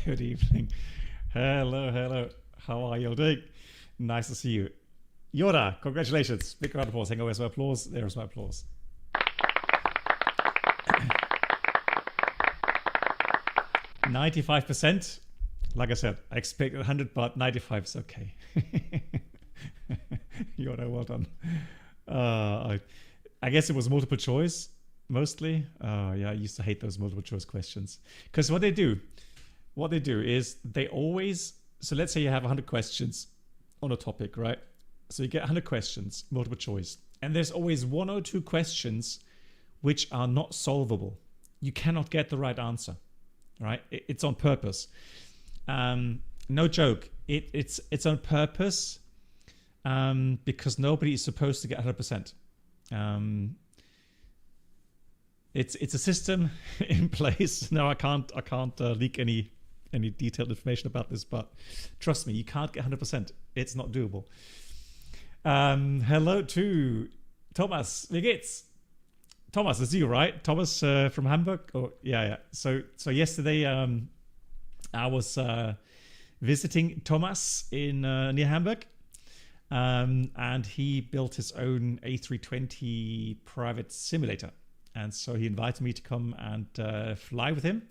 Good evening. Hello, hello. How are you all doing? Nice to see you. Yoda, congratulations. Big round of applause. Hang on, where's my applause? There's my applause. 95%. Like I said, I expect 100, but 95 is okay. Yoda, well done. I guess it was multiple choice, mostly. Yeah, I used to hate those multiple choice questions. Because what they do is they always, so let's say you have 100 questions on a topic, right? So you get 100 questions, multiple choice. And there's always 1 or 2 questions which are not solvable. You cannot get the right answer, right? It's on purpose. No joke. It's on purpose because nobody is supposed to get 100%. It's a system in place. No, I can't leak any detailed information about this, but trust me, you can't get 100%. It's not doable. Hello to Thomas. Wie geht's? Thomas, it's you, right? Thomas from Hamburg. Oh, yeah. So yesterday I was visiting Thomas in near Hamburg, and he built his own A320 private simulator. And so he invited me to come and fly with him,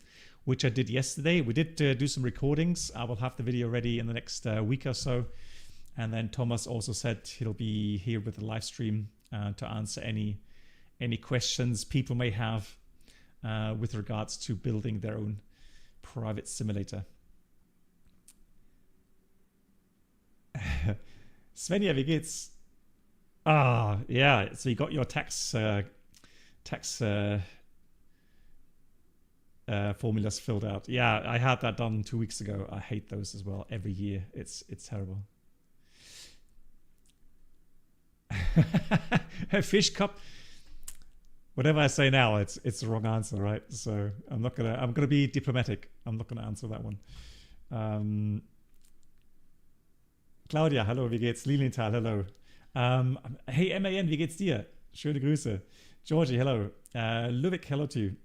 which I did yesterday. We did do some recordings. I will have the video ready in the next week or so. And then Thomas also said he'll be here with the live stream to answer any questions people may have with regards to building their own private simulator. Svenja, wie geht's? Yeah. So you got your tax formulas filled out. Yeah, I had that done 2 weeks ago. I hate those as well. Every year, it's terrible. Fish cup. Whatever I say now, it's the wrong answer, right? So I'm gonna be diplomatic. I'm not gonna answer that one. Claudia, hallo, wie geht's? Lilienthal, hello. Hey MAN, wie geht's dir? Schöne Grüße. Georgie, hello. Ludwig, hello to you.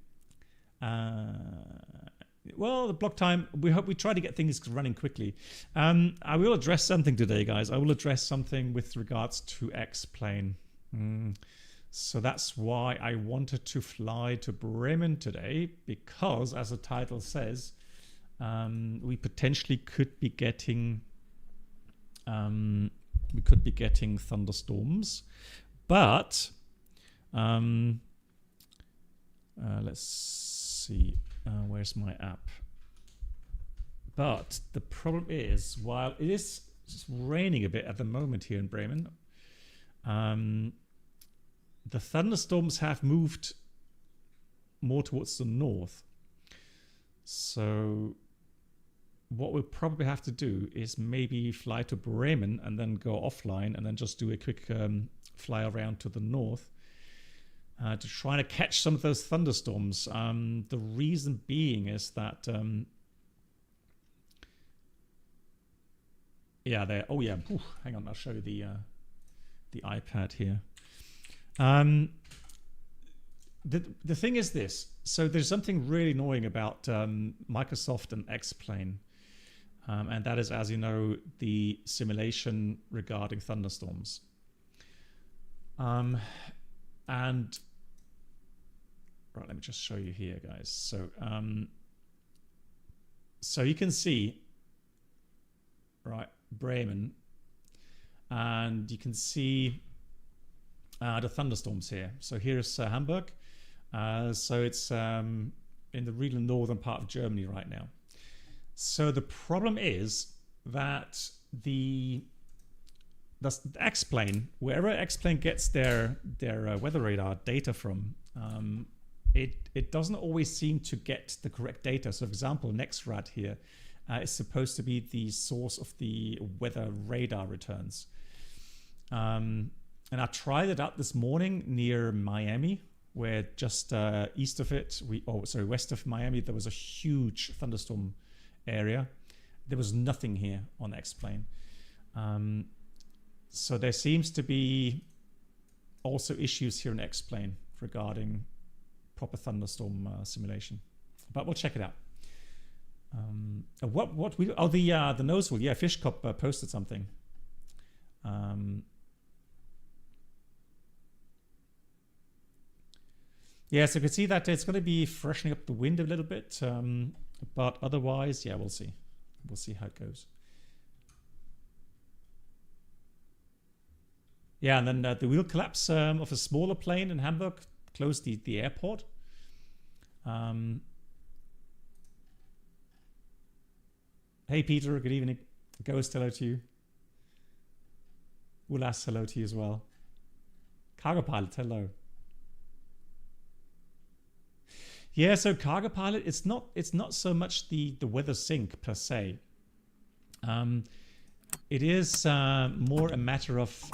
Well, the block time, we try to get things running quickly. I will address something today, guys. I will address something with regards to X-Plane. So that's why I wanted to fly to Bremen today, because as the title says, we potentially could be getting thunderstorms, but let's see, where's my app? But the problem is, while it is raining a bit at the moment here in Bremen, the thunderstorms have moved more towards the north. So what we'll probably have to do is maybe fly to Bremen and then go offline and then just do a quick fly around to the north to try to catch some of those thunderstorms. The reason being is that yeah, there. Oh yeah. Ooh, hang on, I'll show you the iPad here. The thing is this. So there's something really annoying about Microsoft and X-Plane, and that is, as you know, the simulation regarding thunderstorms. And right, let me just show you here, guys. So you can see, right, Bremen, and you can see the thunderstorms here. So here's Hamburg. So it's in the really northern part of Germany right now. So the problem is that the X-Plane, wherever X-Plane gets their weather radar data from, it doesn't always seem to get the correct data. So for example, NextRad here is supposed to be the source of the weather radar returns. And I tried it out this morning near Miami, where just east of it, west of Miami, there was a huge thunderstorm area. There was nothing here on X-Plane. So there seems to be also issues here in X-Plane regarding proper thunderstorm simulation. But we'll check it out. What we oh the nose wheel, yeah, Fish Cop posted something. Yeah, so you can see that it's going to be freshening up the wind a little bit, but otherwise, yeah, we'll see how it goes. Yeah, and then the wheel collapse of a smaller plane in Hamburg closed the airport. Hey Peter, good evening. Ghost, hello to you. Ulas, hello to you as well. Cargo Pilot, hello. Yeah, so Cargo Pilot, it's not so much the weather sync per se. It is more a matter of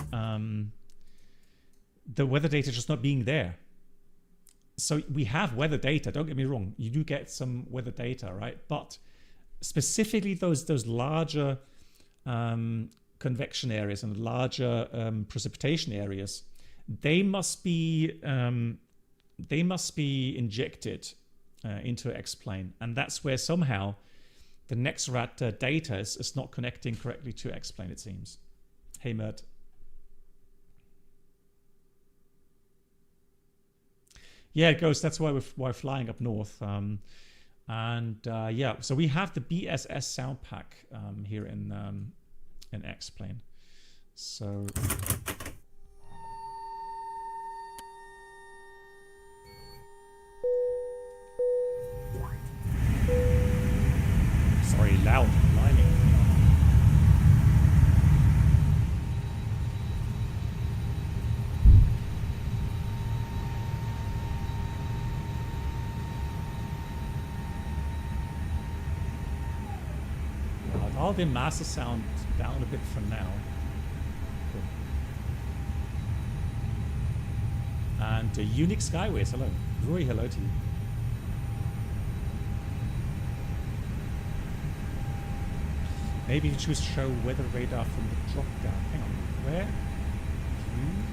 the weather data just not being there. So we have weather data, don't get me wrong. You do get some weather data, right? But specifically those larger convection areas and larger precipitation areas, they must be injected into X-plane, and that's where somehow the NEXRAD data is not connecting correctly to X-plane, it seems. Hey Mert. Yeah, it goes. That's why we're flying up north. Yeah, so we have the BSS sound pack here in X-plane. So sorry, loud lining. I'll the master sound down a bit for now. Cool. And Unique Skyways, hello. Rory, hello to you. Maybe you choose to show weather radar from the drop down. Hang on, where? View?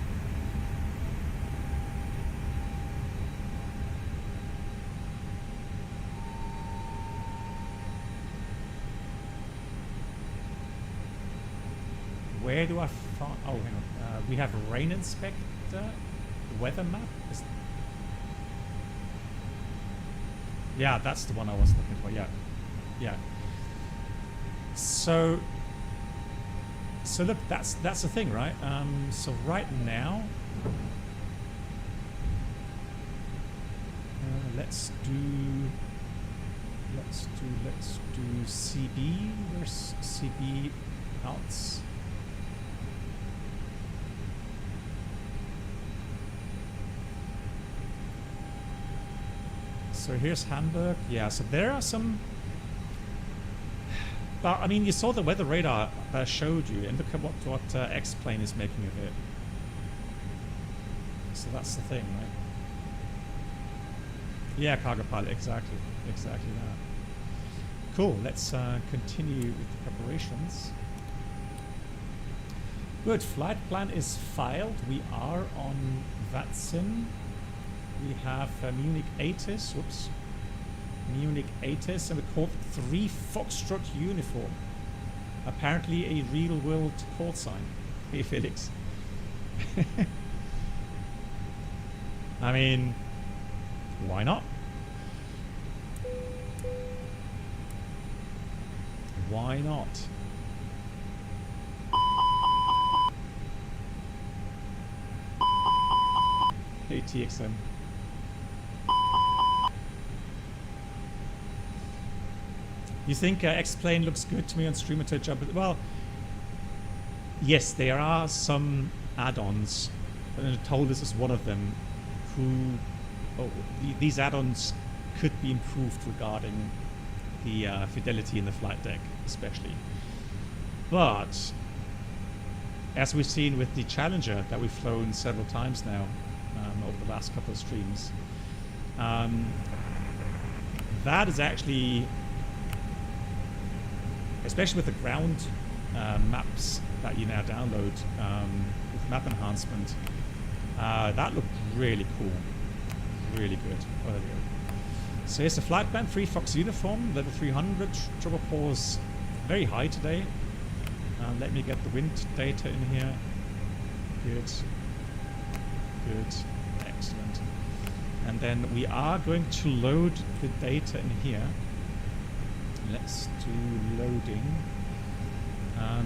Where do I find? Oh, hang on. We have rain inspector, weather map. Yeah, that's the one I was looking for. Yeah, yeah. So look, that's the thing, right? So right now, let's do CB. Where's CB outs? So here's Hamburg. Yeah, so there are some. But I mean, you saw the weather radar that I showed you, and look at what X-plane is making of it. So that's the thing, right? Yeah, Cargo Pilot, exactly that. Cool. Let's continue with the preparations. Good. Flight plan is filed. We are on VATSIM. We have Munich ATIS. Whoops. Munich ATIS, and we called 3 Foxtrot uniform. Apparently a real world call sign. Hey Felix. I mean, why not? Why not? Hey TXM. You think X-plane looks good to me on stream until jump? Well, yes, there are some add-ons, and Toliss is one of them. These add-ons could be improved regarding the fidelity in the flight deck, especially. But as we've seen with the Challenger that we've flown several times now over the last couple of streams, that is actually, especially with the ground maps that you now download with map enhancement, that looked really cool, really good. Oh, there we go. So here's the flight plan, 3 Fox uniform, level 300. Trouble pause very high today. Let me get the wind data in here. Good. Good. Excellent. And then we are going to load the data in here. Let's do loading.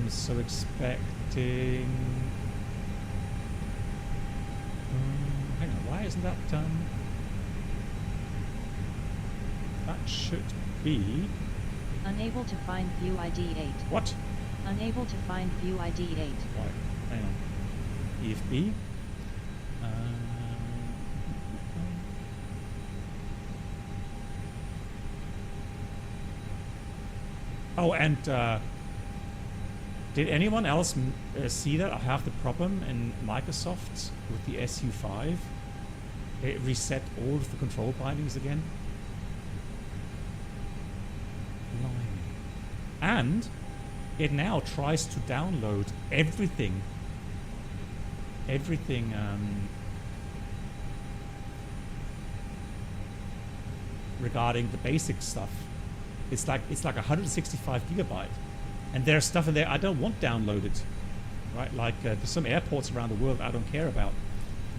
So expecting... hang on, why isn't that done? That should be... Unable to find view ID 8. What? Unable to find view ID 8. Right, hang on. EFB. Oh, and did anyone else see that I have the problem in Microsoft with the SU5? It reset all of the control bindings again. Blimey. And it now tries to download everything. Regarding the basic stuff. It's like 165 gigabyte, and there's stuff in there I don't want downloaded, right? Like there's some airports around the world I don't care about,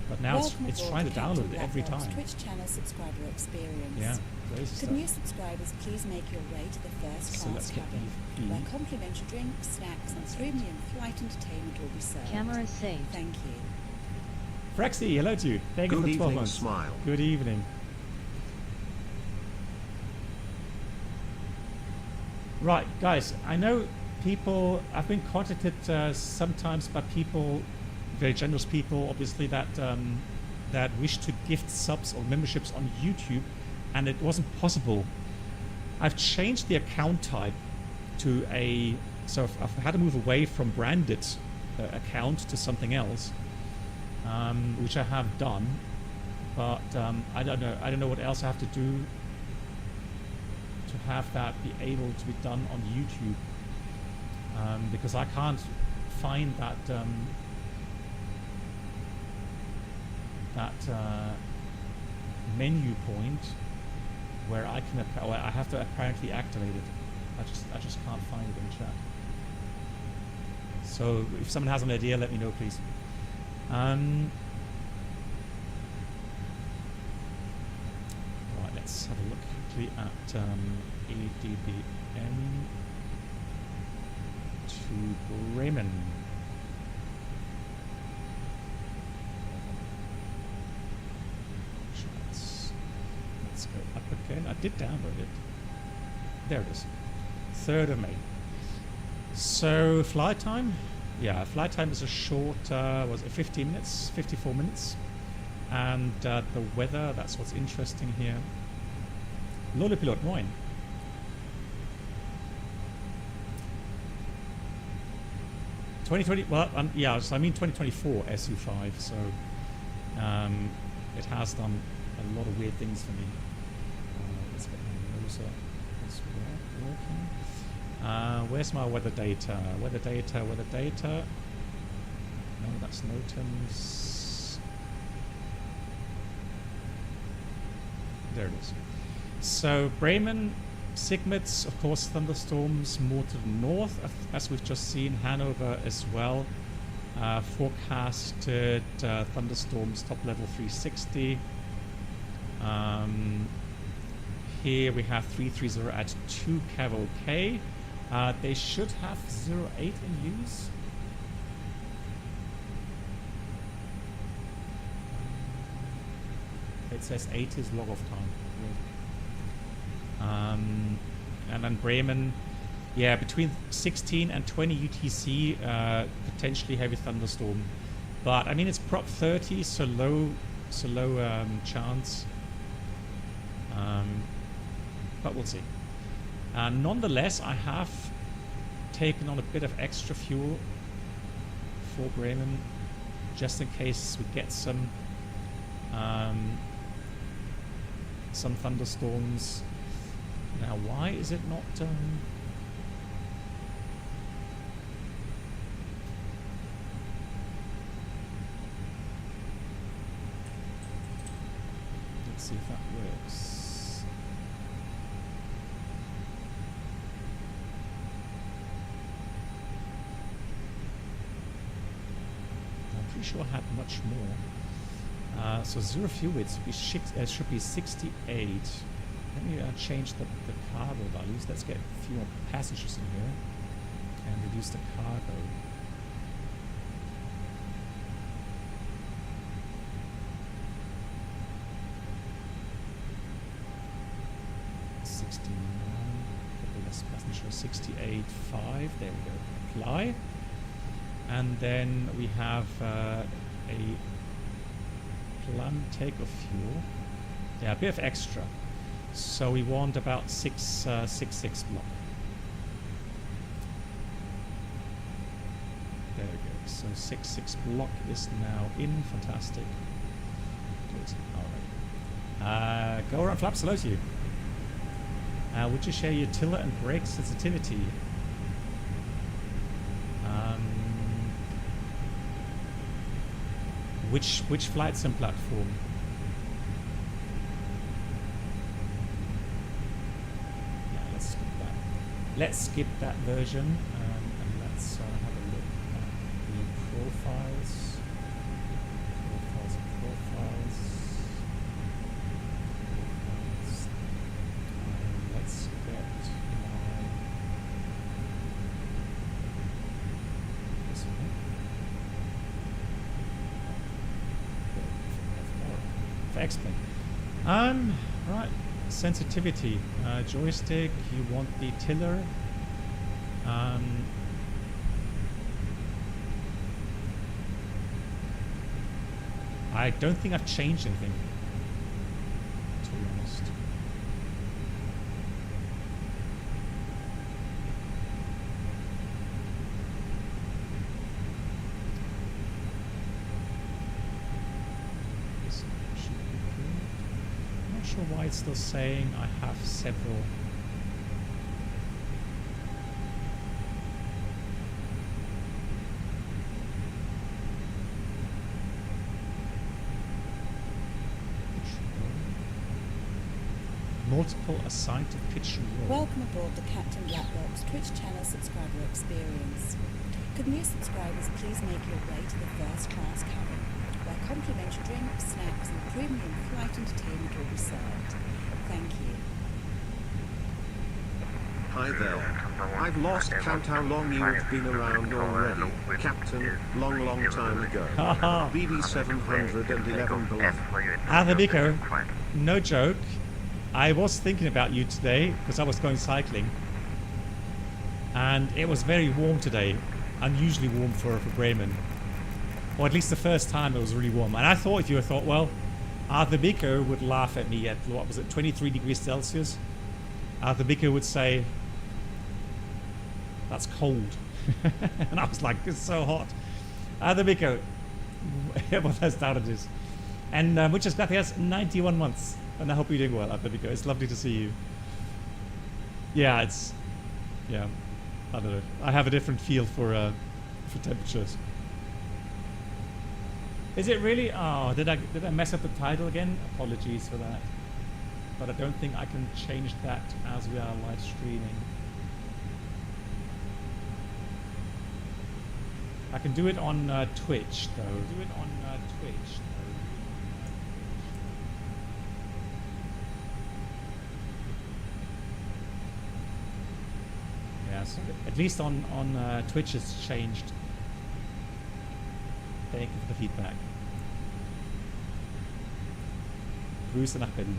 but now it's trying to download it every time. Twitch channel subscriber experience. Yeah, crazy Could stuff. new subscribers please make your way to the first So let's class get cabin, where complimentary drinks, snacks, and premium flight entertainment will be served. Camera saved. Thank you. Frexy, hello to you. Thank you for Good 12 evening, months. Smile. Good evening. Right, guys, I know people, I've been contacted sometimes by people, very generous people, obviously, that that wish to gift subs or memberships on YouTube, and it wasn't possible. I've changed the account type to so I've had to move away from branded account to something else, which I have done, but I don't know what else I have to do to have that be able to be done on YouTube, because I can't find that menu point where I can I have to apparently activate it. I just can't find it in chat. So if someone has an idea, let me know, please. Right, let's have a look quickly at EDDW to Bremen. Let's go up again. I did download it. There it is. 3rd of May. So flight time? Yeah, flight time is a short, was it 15 minutes, 54 minutes. And the weather, that's what's interesting here. Lolo Pilot, moin. Well, yeah, so I mean 2024 SU5, so it has done a lot of weird things for me. Let's get my nose up. Is that working? Where's my weather data? Weather data. No, that's NOTAMs. There it is. So Bremen, Sigmets, of course, thunderstorms more to the north, as we've just seen. Hanover as well. Forecasted thunderstorms, top level 360. Here we have 330 at 2 Caval K. They should have 08 in use. It says 8 is log off time. And then Bremen, yeah, between 16 and 20 UTC, potentially heavy thunderstorm. But I mean, it's prop 30, so low chance. But we'll see. Nonetheless, I have taken on a bit of extra fuel for Bremen, just in case we get some thunderstorms. Now, why is it not? Let's see if that works. pretty sure I had much more. So 0 fuel weight should be 68. Let me change the cargo values. Let's get a few more passengers in here and reduce the cargo. Passenger 68.5. There we go. Apply. And then we have a planned takeoff fuel. Yeah, a bit of extra. So we want about 666 block. There we go. So 66 block is now in. Fantastic. Good. All right. Go around flaps. Hello to you. Would you share your tiller and brake sensitivity? Which flight sim platform? Yeah, let's skip that. Let's skip that version and let's have a look at the profiles. Profiles. Let's get this one. For X-Plane. Right. Sensitivity. Joystick. You want the tiller. I don't think I've changed anything, to be honest. This should be good. I'm not sure why it's still saying I have several. Multiple assigned to pitch and roll. Welcome aboard the Captain Blackbox Twitch channel subscriber experience. Could new subscribers please make your way to the first class cabin, where complimentary drinks, snacks and premium flight entertainment will be served. Thank you. Hi there. I've lost count how long you've been around already. Captain, long time ago. BB 711 below. Adabiko, no joke. I was thinking about you today because I was going cycling and it was very warm today, unusually warm for Bremen, or at least the first time it was really warm. And I thought well, Arthur Bicker would laugh at me at, what was it, 23 degrees Celsius. Arthur Bicker would say, that's cold. And I was like, it's so hot. Arthur Bicker, well, that's down it is. And muchas gracias, 91 months. And I hope you're doing well, Atletico. It's lovely to see you. Yeah, yeah, I don't know. I have a different feel for temperatures. Is it really? Oh, did I mess up the title again? Apologies for that. But I don't think I can change that as we are live streaming. I can do it on Twitch, though. Yeah, so at least on Twitch it's changed. Thank you for the feedback. Grüße nach Berlin.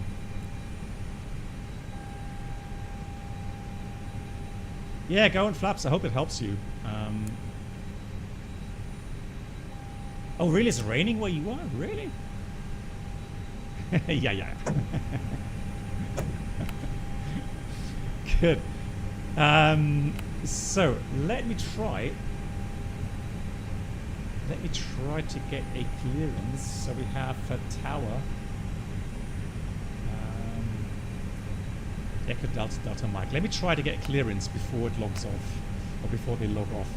Yeah, go on flaps. I hope it helps you. Oh, really? It's raining where you are? Really? yeah. Good. So let me try to get a clearance. So we have a tower. Echo Delta Mike. Let me try to get clearance before it logs off, or before they log off.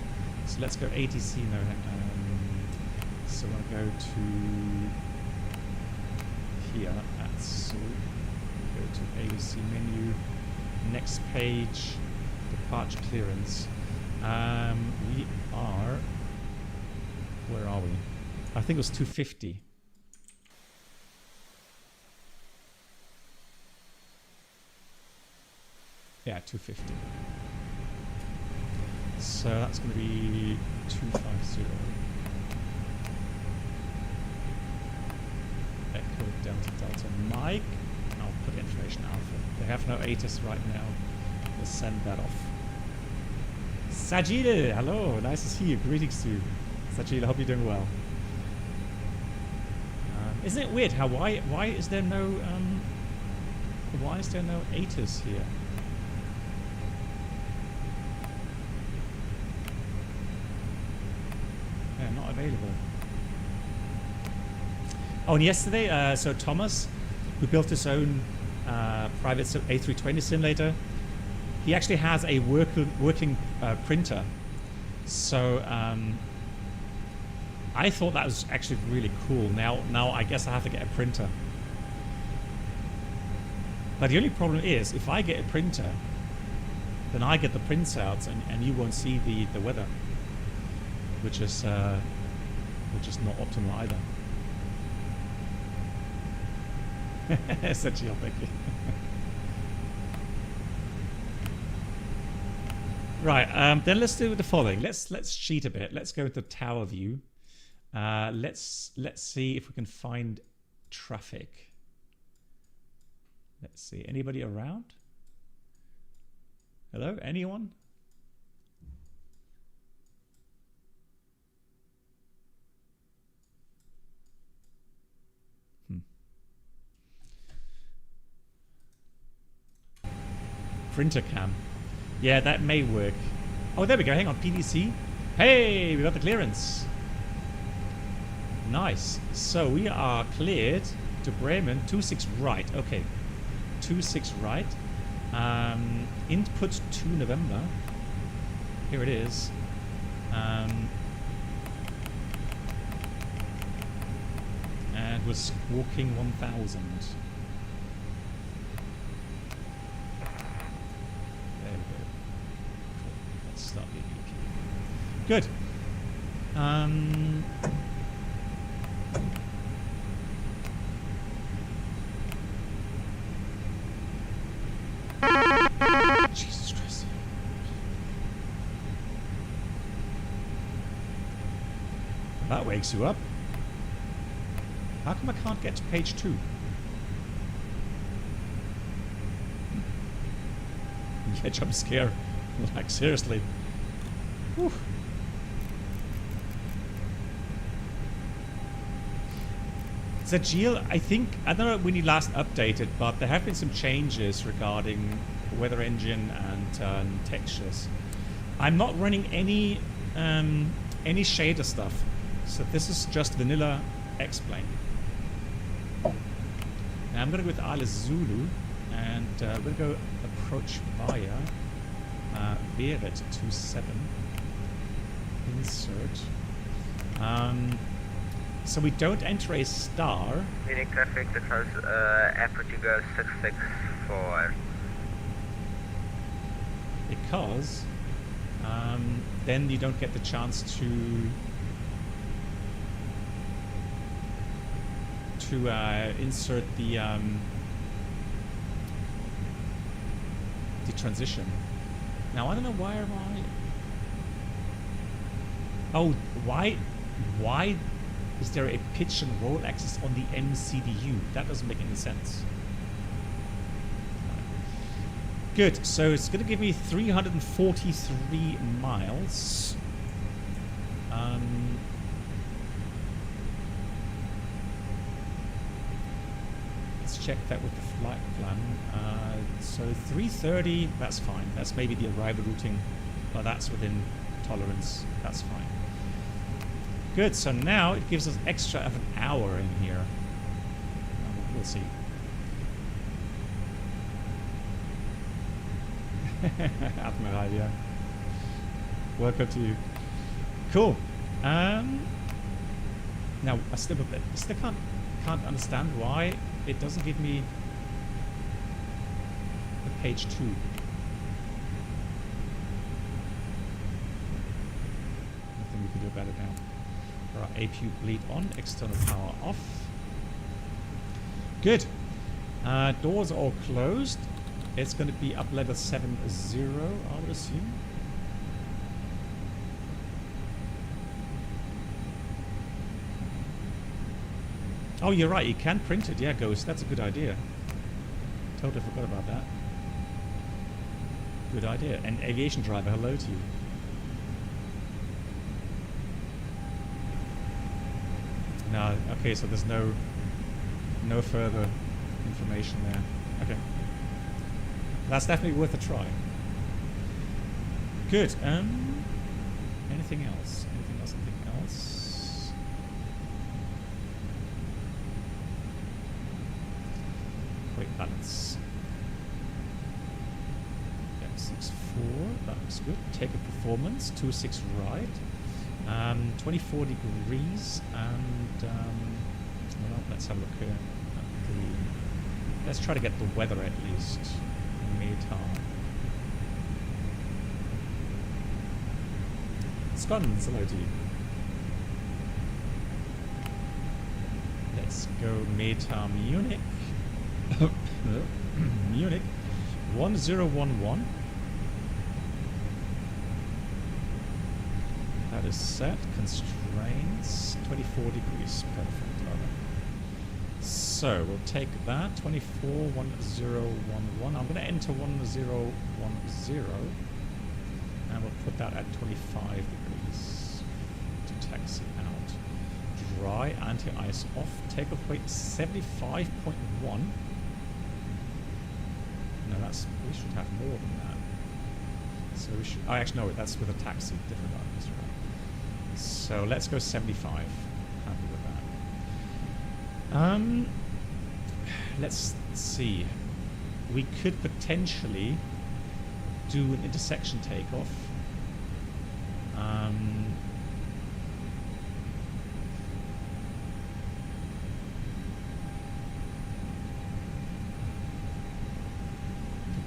So let's go ATC now. So I'll go to here. So go to AOC menu. Next page. Departure clearance. We are. Where are we? I think it was 250. Yeah, 250. So that's going to be 250. Echo Delta Delta Mike. I'll put information alpha. They have no ATIS right now. We'll send that off. Sajid, hello, nice to see you. Greetings to you. Sajid, I hope you're doing well. Isn't it weird how why is there no ATIS here? Yeah, not available. Oh, and yesterday, so Thomas, who built his own private A320 simulator, he actually has a working printer. So I thought that was actually really cool. Now I guess I have to get a printer. But the only problem is, if I get a printer, then I get the printouts and you won't see the weather, which is not optimal either. Essentially, thank you. Right, then let's do the following. Let's cheat a bit. Let's go into tower view. Let's see if we can find traffic. Let's see. Anybody around? Hello? Anyone? Printer cam. Yeah, that may work. Oh, there we go. Hang on. PDC. Hey, we got the clearance. Nice. So we are cleared to Bremen. 26 right. Okay. 26 right. Input 2 November. Here it is. And we're squawking 1000. Good. Jesus Christ. That wakes you up. How come I can't get to page 2? Yeah, jump scare. Like, seriously. Whew. Zagil, I don't know when you last updated, but there have been some changes regarding weather engine and textures. I'm not running any shader stuff, so this is just vanilla X-Plane. Now I'm going to go with Alice Zulu, and we're going to go approach via Veret 27. Insert. So we don't enter a star. Munich traffic, that has airport to go 664. Because then you don't get the chance to insert the transition. Now I don't know why am I. Oh, why is there a pitch and roll axis on the MCDU? That doesn't make any sense. Good, so it's going to give me 343 miles. Let's check that with the flight plan. So 330, that's fine. That's maybe the arrival routing, but that's within tolerance. That's fine. Good, so now it gives us extra of an hour in here. We'll see. Admiral, yeah. Welcome to you. Cool. Now I still can't understand why it doesn't give me the page 2. Nothing we can do about it now. Right, APU bleed on, external power off. Good. Doors are all closed. It's going to be up level 70, I would assume. Oh, you're right. You can print it. Yeah, Ghost. That's a good idea. Totally forgot about that. Good idea. And aviation driver, hello to you. No, okay, so there's no further information there. Okay. That's definitely worth a try. Good. Anything else? Anything else? Anything else? Weight balance. X64, that looks good. Takeoff performance, 26 right. 24 degrees, and well, let's have a look here at the, let's try to get the weather at least. METAR. Scottons, hello to you. Let's go METAR Munich. Munich 1011. That is set. Constraints 24 degrees. Perfect. Love it. So we'll take that 241011. I'm going to enter 1010 and we'll put that at 25 degrees to taxi out. Dry, anti-ice off. Takeoff weight 75.1. No, that's, we should have more than that. So we should, oh, actually no, that's with a taxi, different items, right? So let's go 75. Happy with that. Let's see. We could potentially do an intersection takeoff.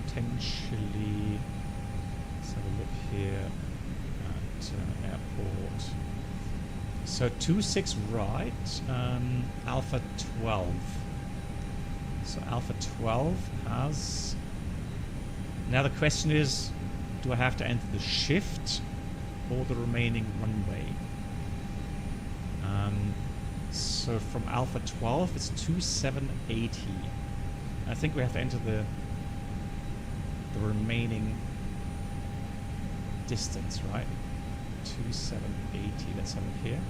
Potentially, let's have a look here at airport. So 26 right, Alpha 12. So Alpha 12 has. Now the question is, do I have to enter the shift or the remaining runway? So from Alpha 12 it's 2780. I think we have to enter the remaining distance, right? 2780. Let's have it here.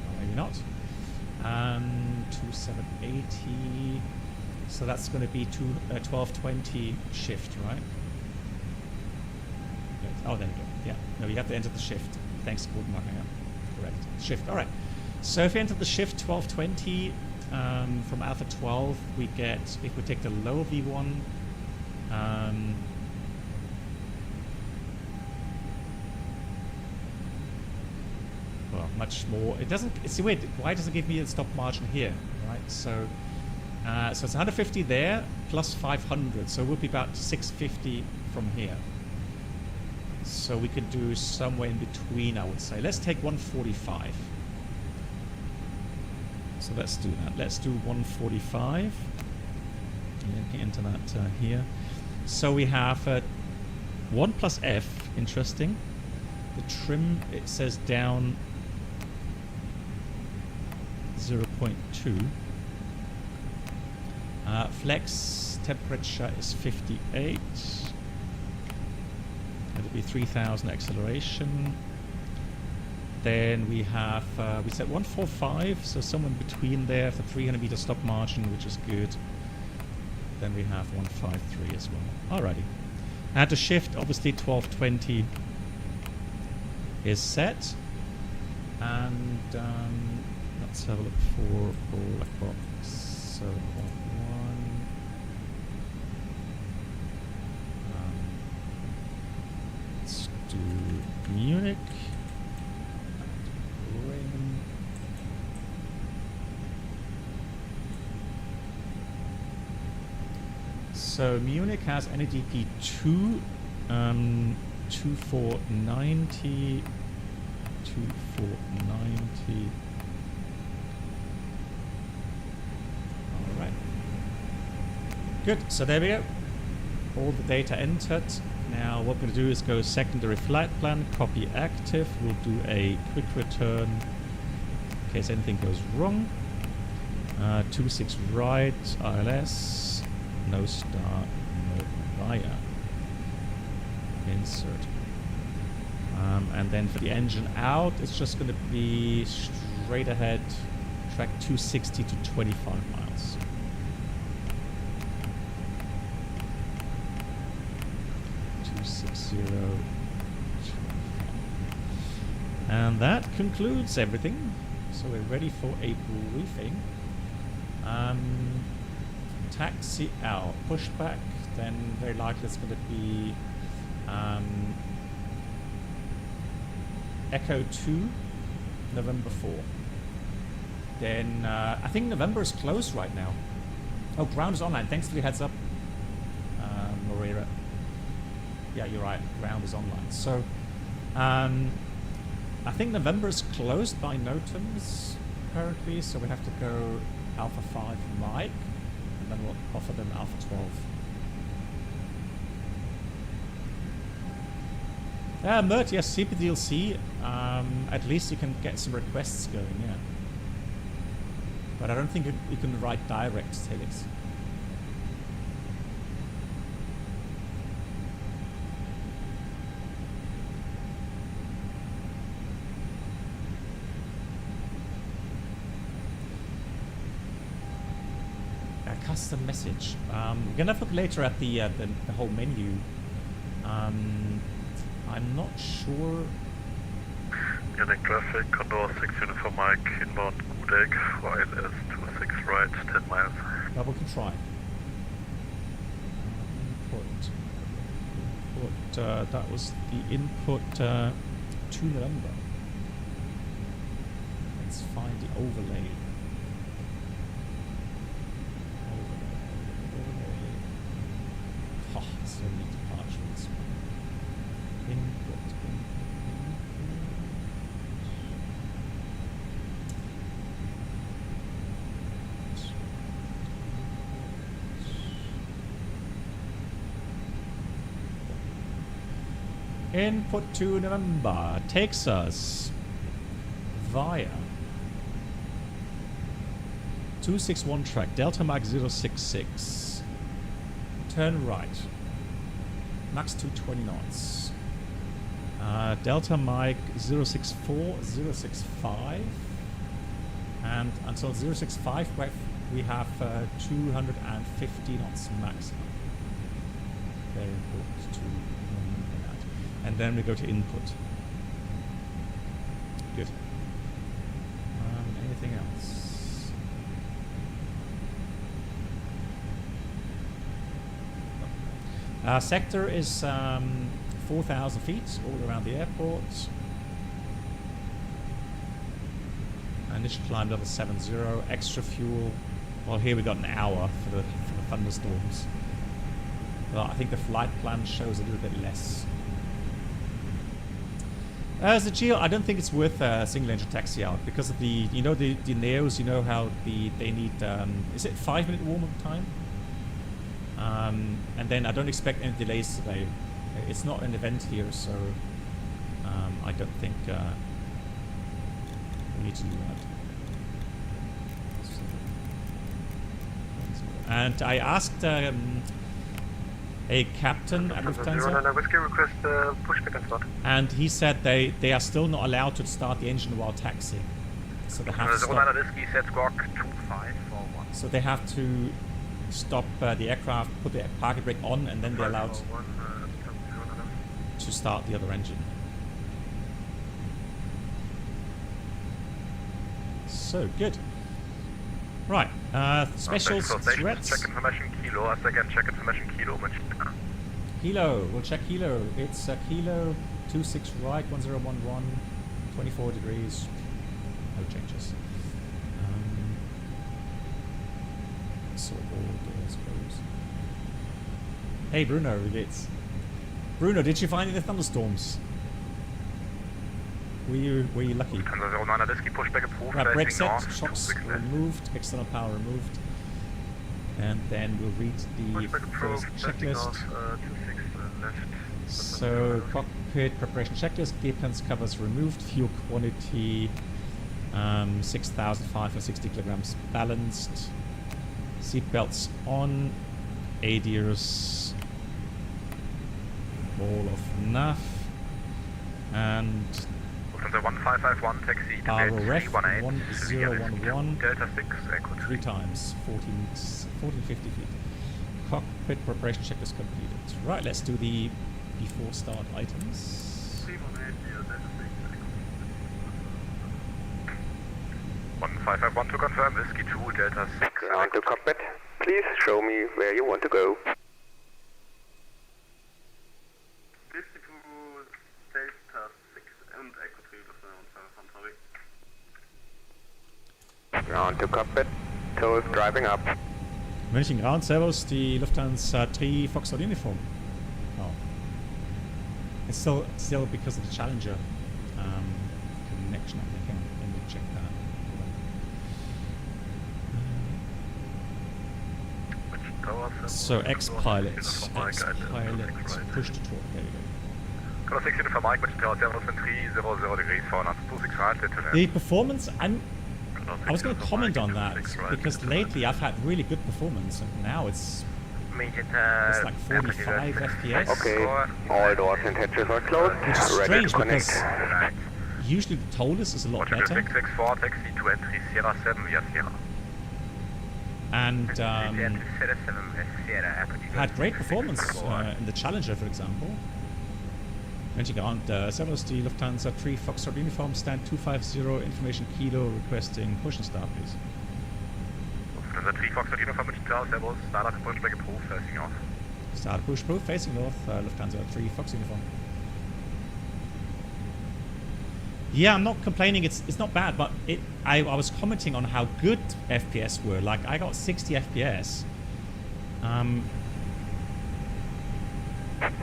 Well, maybe not. 2780. So that's going to be 1220 shift, right? Oh, there you go. Yeah. No, you have to enter the shift. Thanks, Gordon Marker. Yeah. Correct. Shift. All right. So if we enter the shift 1220 from Alpha 12, we get, if we take the low V1, well, much more. It doesn't. It's weird. Why doesn't it give me a stop margin here? Right. So, so it's 150 there plus 500. So it would be about 650 from here. So we could do somewhere in between, I would say. Let's take 145. So let's do that. Let's do 145. Let me enter that here. So we have 1 plus F. Interesting. The trim, it says down 0.2. Flex temperature is 58. It'll be 3000 acceleration. Then we have, we set 145, so somewhere in between there for 300 meter stop margin, which is good. Then we have 153 as well. Alrighty. And to shift, obviously 1220 is set. And let's have a look for black box. So 1. Let's do Munich. Bremen. So Munich has NADP 2, 2490, 2490. All right. Good. So there we go. All the data entered. Now what we're going to do is go secondary flight plan, copy active. We'll do a quick return in case anything goes wrong. 26 right, ILS, no start, no via. Insert. And then for the engine out, it's just going to be straight ahead, track 260 to 25 miles. And that concludes everything. So we're ready for a briefing. Taxi out, pushback, then very likely it's going to be Echo 2, November 4. Then I think November is closed right now. Oh, ground is online. Thanks for the heads up, Moreira. Yeah, you're right. Ground is online. So I think November is closed by NOTAMs currently, so we have to go Alpha 5 Mike, and then we'll offer them Alpha 12. Mert, yes, CPDLC. At least you can get some requests going, yeah. But I don't think you can write direct Toliss. Custom message. We're gonna have a look later at the whole menu. I'm not sure. Munich traffic, Condor 6 uniform Mike, inbound Gudeg, ILS 26 right, 10 miles. Well, we can try. Input. That was the input to November. Let's find the overlay. So many departures. Input. Input to November takes us via 261 track, Delta Mike 066. Turn right. Max 220 knots. Delta Mike 064, 065. And until 065 we have 250 knots maximum. Very important to remember that. And then we go to input. Good. Anything else? Sector is 4,000 feet all around the airport. Initial climb level 70, extra fuel. Well, here we got an hour for the thunderstorms. Well, I think the flight plan shows a little bit less. As a geo, I don't think it's worth a single engine taxi out because of the the Neos. You know how they need is it 5-minute warm-up time? And then I don't expect any delays today. It's not an event here, so I don't think we need to do that. And I asked a captain at Lufthansa, and he said they are still not allowed to start the engine while taxiing. So they have to stop. So they have to stop the aircraft, put the parking brake on, and then they're allowed to start the other engine. So good. Right, specials, threats. Check information kilo, again check information kilo. Kilo, we'll check kilo. It's kilo 26 right, 1011, 24 degrees. No changes. So all doors closed. Hey Bruno, wie geht's? Bruno, did you find any thunderstorms? Were you lucky? Lufthansa 09 Whiskey, pushback approved. Right, brake facing set, north, shocks 26 left. removed, external power removed. And then we'll read the Pushback first approved, facing checklist. north, 26 left. So cockpit preparation checklist, gear plans covers removed, fuel quantity 6,560 kilograms balanced, seat belts on, ADIRS all of NAF, and Lufthansa 1551, taxi to our gate ref 318, 1011 Delta 6, Echo 3 3. times 1450 feet. Cockpit preparation checklist completed. Right, let's do the before start items. 1551 to confirm, Whiskey 2, Delta 6. Ground to cockpit. Please show me where you want to go. Whiskey 2, Delta 6 and Echo 3, Lufthansa. Ground to cockpit. Toes driving up. München Ground, Servus, die Lufthansa 3 Foxtrot Uniform. Oh. It's still because of the Challenger connection, I think. Let me check that. So X-Pilot, push to talk, there we go. Color 16 for Mike, which tells Servus 300 degrees for 26 right, The performance, I was going to comment on that because lately I've had really good performance and now it's like 45 FPS. Okay, all doors and hatches are closed. Which is Ready to strange connect. because usually the Toliss is a lot better 664, taxi to entry Sierra 7 via Sierra. and had great performance in the Challenger, for example. München Ground, Servus, die Lufthansa 3 Foxtrot Uniform, stand 250, information kilo, requesting push and start, please. Lufthansa 3 Foxtrot Uniform, which tells Servus, startup and pushback approved, facing north. Start push proof, facing north, Lufthansa 3 Fox Uniform. Yeah, I'm not complaining, it's not bad, but I was commenting on how good FPS were. Like, I got 60 FPS.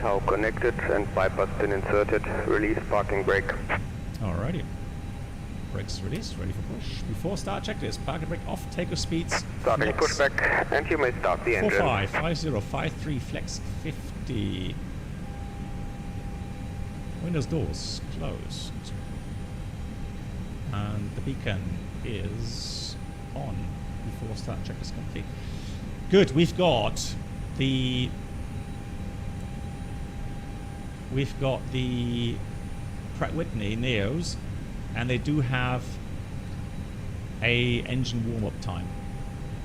How connected and bypass pin inserted. Release parking brake. Alrighty. Brakes released, ready for push. Before start checklist, parking brake off, takeoff speeds. Starting flex. pushback, and you may start the engine. 455053 flex 50. Windows doors closed. And the beacon is on before start checklist complete. Good, we've got the Pratt Whitney Neos, and they do have a engine warm-up time.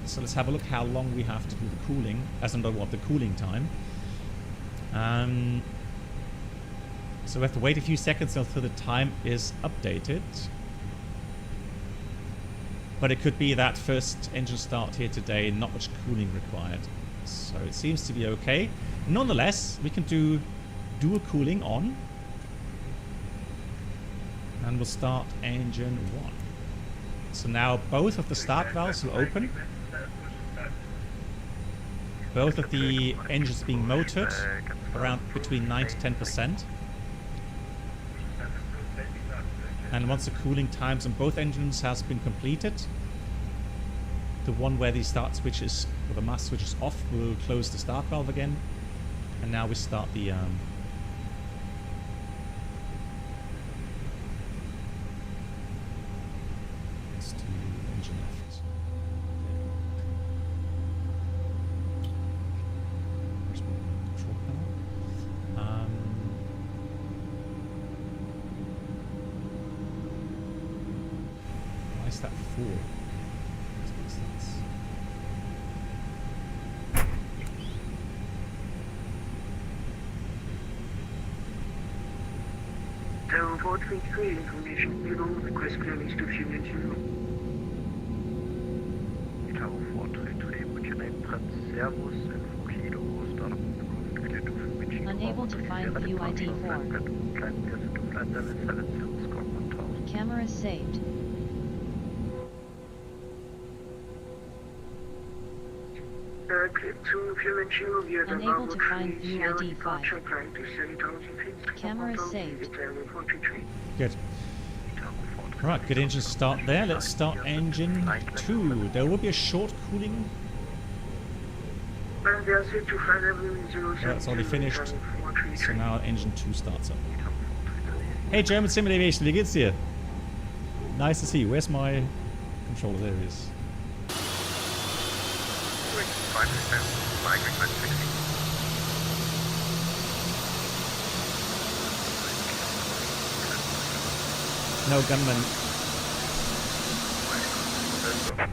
So let's have a look how long we have to do the cooling, as in the cooling time. So we have to wait a few seconds until the time is updated. But it could be that first engine start here today, not much cooling required. So it seems to be okay. Nonetheless, we can do dual cooling on. And we'll start engine 1. So now both of the start valves will open. Both of the engines being motored around between 9 to 10%. And once the cooling times on both engines has been completed, the one where the start switch is, or the master switch is off, will close the start valve again. And now we start the let's do engine left. Where's my control panel? Why is that 4? That makes sense. Tower 433 information below, request clearance to fuel engine room. Tower 433, put your name, Pratt, Servus, info kilo, startup approved, clear to fuel engine. Unable to find view ID 4. Camera saved. Clear Unable to find UID 5. Camera saved. Good. Right, good engine start there. Let's start engine 2. There will be a short cooling. That's already finished. So now engine 2 starts up. Hey German Sim Aviation, wie geht's dir? Nice to see you. Where's my controller? There it is. No gunman.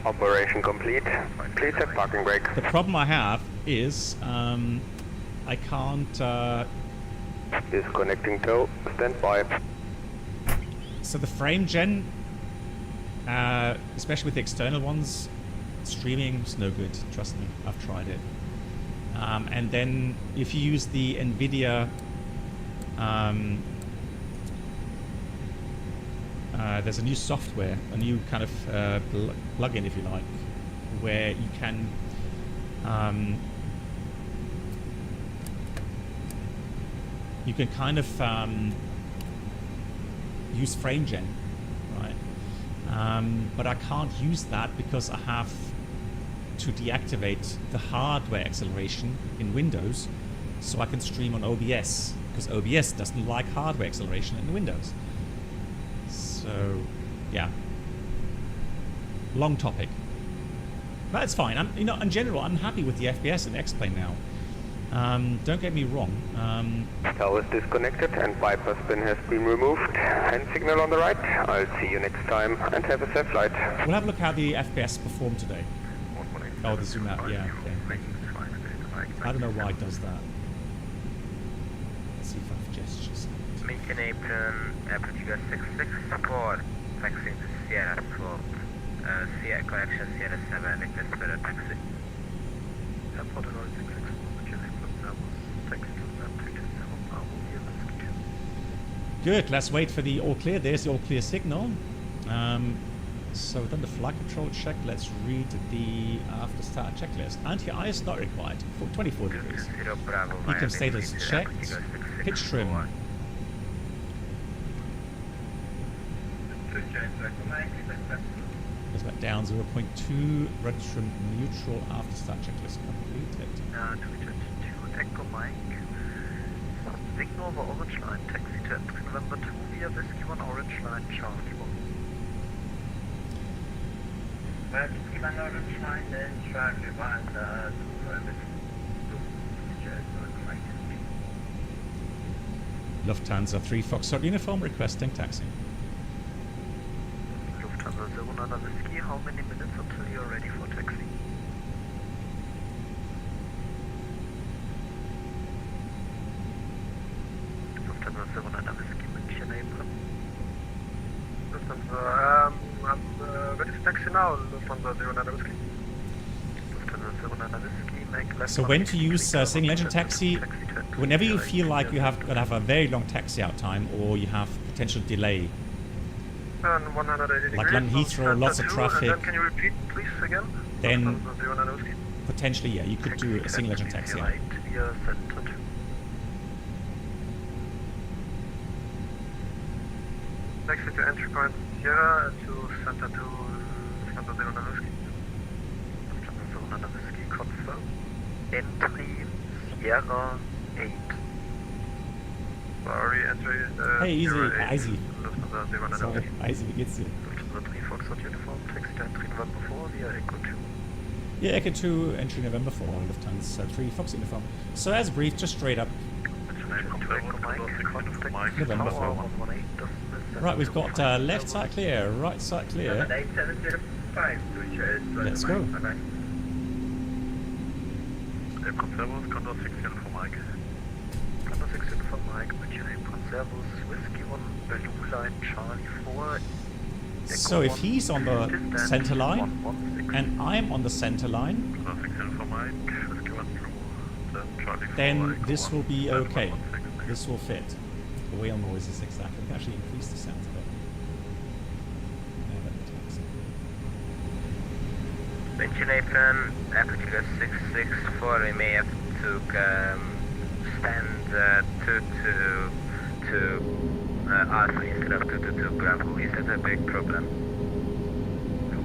Operation complete. Please have parking brake. The problem I have is I can't. Disconnecting tow. Stand by. So the frame gen, especially with the external ones, streaming is no good. Trust me, I've tried it. And then if you use the NVIDIA, there's a new software, a new kind of plugin, if you like, where you can kind of use frame gen, right? But I can't use that because I have to deactivate the hardware acceleration in Windows so I can stream on OBS, because OBS doesn't like hardware acceleration in Windows. So, yeah, long topic, but it's fine. In general, I'm happy with the FPS in X-Plane now. Don't get me wrong. Tow is disconnected and bypass pin has been removed. Hand signal on the right. I'll see you next time and have a safe flight. We'll have a look how the FPS performed today. Oh, the zoom out, yeah. Okay. I don't know why it does that. Let's see if I have gestures. Meeting apron, Aperture 664, taxi Sierra 12, Sierra connection Sierra 7, request for a taxi. Airport 664, Good, let's wait for the all clear. There's the all clear signal. So we've done the flight control check. Let's read the after start checklist. Anti-ice is not required for 24 degrees. Ecom status checked. Pitch trim. Let's back down 0.2. Rudder trim neutral after start checklist completed. 222 Echo Mike. Signal over orange line, taxi to November 2 via Whiskey 1 orange line, Charlie 1. Whiskey 1 orange line, then Charlie 1, Lufthansa 3 Foxtrot uniform requesting taxi. Lufthansa 09 Whiskey, how many minutes until you're ready for taxi? Lufthansa 09 Whiskey, München apron. Lufthansa, I'm ready to taxi now, Lufthansa 09 Whiskey. Lufthansa 09 Whiskey, make left. So when to use single engine taxi? Whenever you feel like you have got to have a very long taxi out time or you have potential delay. 180 like London Heathrow, lots of traffic. And then can you repeat, please, again? Then potentially, yeah, you could do a single engine taxi. Yeah. Via Center 2. Taxi to entry point Sierra to Center 2, Center 09 Whiskey. Center 09 Whiskey, confirm. Entry Sierra 8. Sorry, entry. Hey, easy, easy. Lufthansa 09 Sorry, Whiskey. easy, wie geht's dir? Lufthansa 3 Foxtrot uniform, taxi to entry November 4 via Echo 2. Yeah, Echo 2, entry November 4, Lufthansa 3 Fox uniform. So as brief, just straight up. November 4. Right, we've got left side clear, right side clear. Let's go. Servus, Condor 6 for Mike. Condor 6 for Mike, München apron, Servus, Whiskey 1, Blue Line, Charlie 4. So if he's on the center line, and I'm on the center line, then this will be okay. This will fit. The wheel noise is exactly. We can actually increase the sound a bit. Engine apron, applicant 664, we may have to stand 222 Alpha instead of 222 Bravo. Is that a big problem?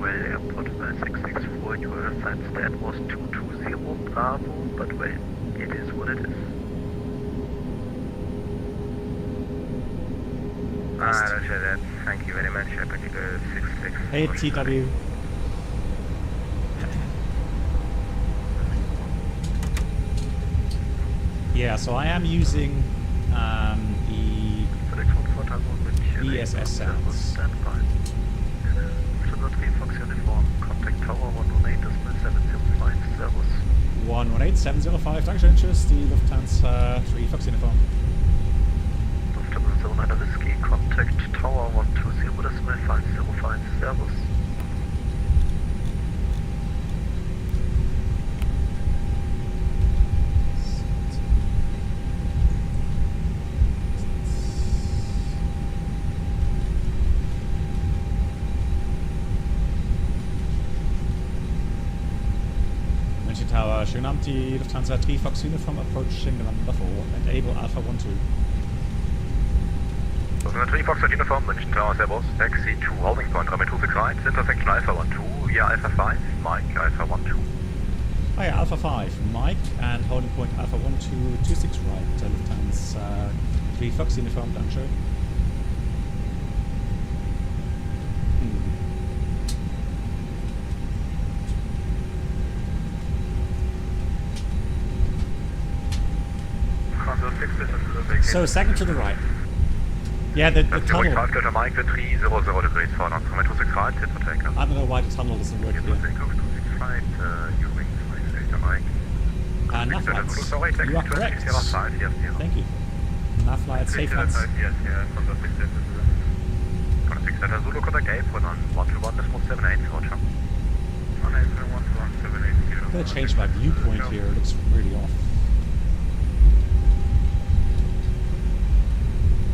Well, airport 664, you heard that was 220 Bravo, but well, it is what it is. Roger that. Thank you very much. Applicant 664. ATW. Yeah, so I am using the ESS sounds. Standby. Sugar 3 Fox uniform, contact tower 118.705 servus. 118.705, Dankeschön, tschüss, die Lufthansa 3 Fox uniform. Lufthansa Zone Whiskey, contact tower 120.505 servus. Tower, schönen Abend, die Lufthansa 3 Fox Uniform approaching number 4, enable Alpha 12. Lufthansa 3 Fox uniform, München Tower, Servus, taxi to holding point, runway 26 right, intersection Alpha 12, via Alpha 5, Mike, Alpha 12. Hi, Alpha 5, Mike, and holding point Alpha 1226 right, Lufthansa 3 Fox Uniform, Dankeschön. So, second to the right. Yeah, the tunnel. Delta Mike, 300 degrees forward, runway 26 right, set for takeoff. I don't know why the tunnel doesn't work here. Takeoff 26 right, U-wing 5 Mike. Nav flights. You are correct. Thank you. Nav flights, safe flights. Contact Delta Zulu, contact apron on 121.78, Roger. I'm going to change my viewpoint here, it looks really off.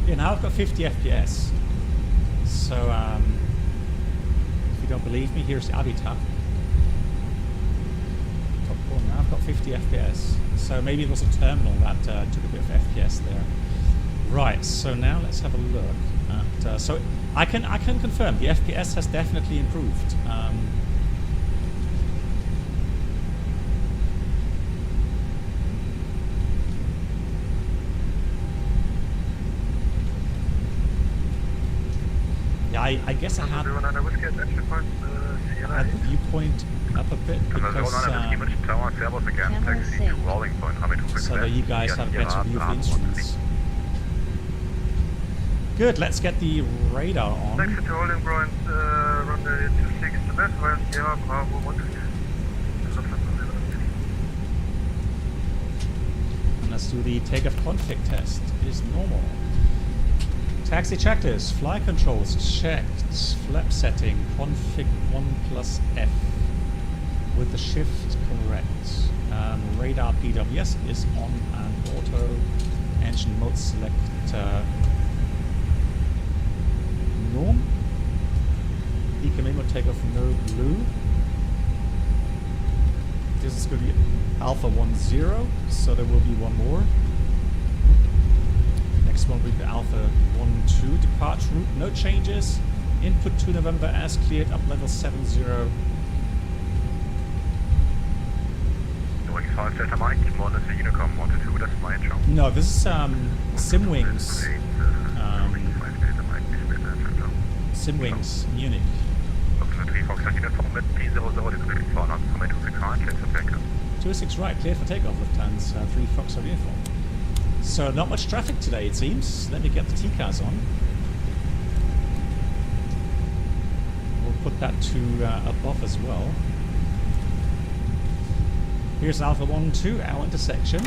Yeah, now I've got 50 FPS. So, if you don't believe me, here's the Abitap. Top corner, now I've got 50 FPS. So maybe it was a terminal that took a bit of FPS there. Right, so now let's have a look at... so I can confirm the FPS has definitely improved. I guess I had the viewpoint up a bit because so that you guys have a better view of the instruments. Good, let's get the radar on. Next to holding point, runway 26 to left, Sierra Bravo 1. And let's do the takeoff config test. It is normal. Taxi checklist, flight controls checked, flap setting, config 1+F with the shift correct. Radar PWS is on and auto, engine mode select norm. Economic takeoff no blue. This is going to be Alpha 10, so there will be one more. Next one will be Alpha 12, departure route, no changes. Input to November as cleared, up level 70. 5 Delta Mike, monitor Unicom 122, that's my intro. No, this is Simwings. Simwings, Munich. 3 Fox uniform mit P00 degrees vorne, runway 26 right, cleared for takeoff. 26 right, cleared for takeoff, Lufthansa 3 Fox uniform. So not much traffic today, it seems. Let me get the TCAS on. We'll put that to above as well. Here's Alpha 12, our intersection.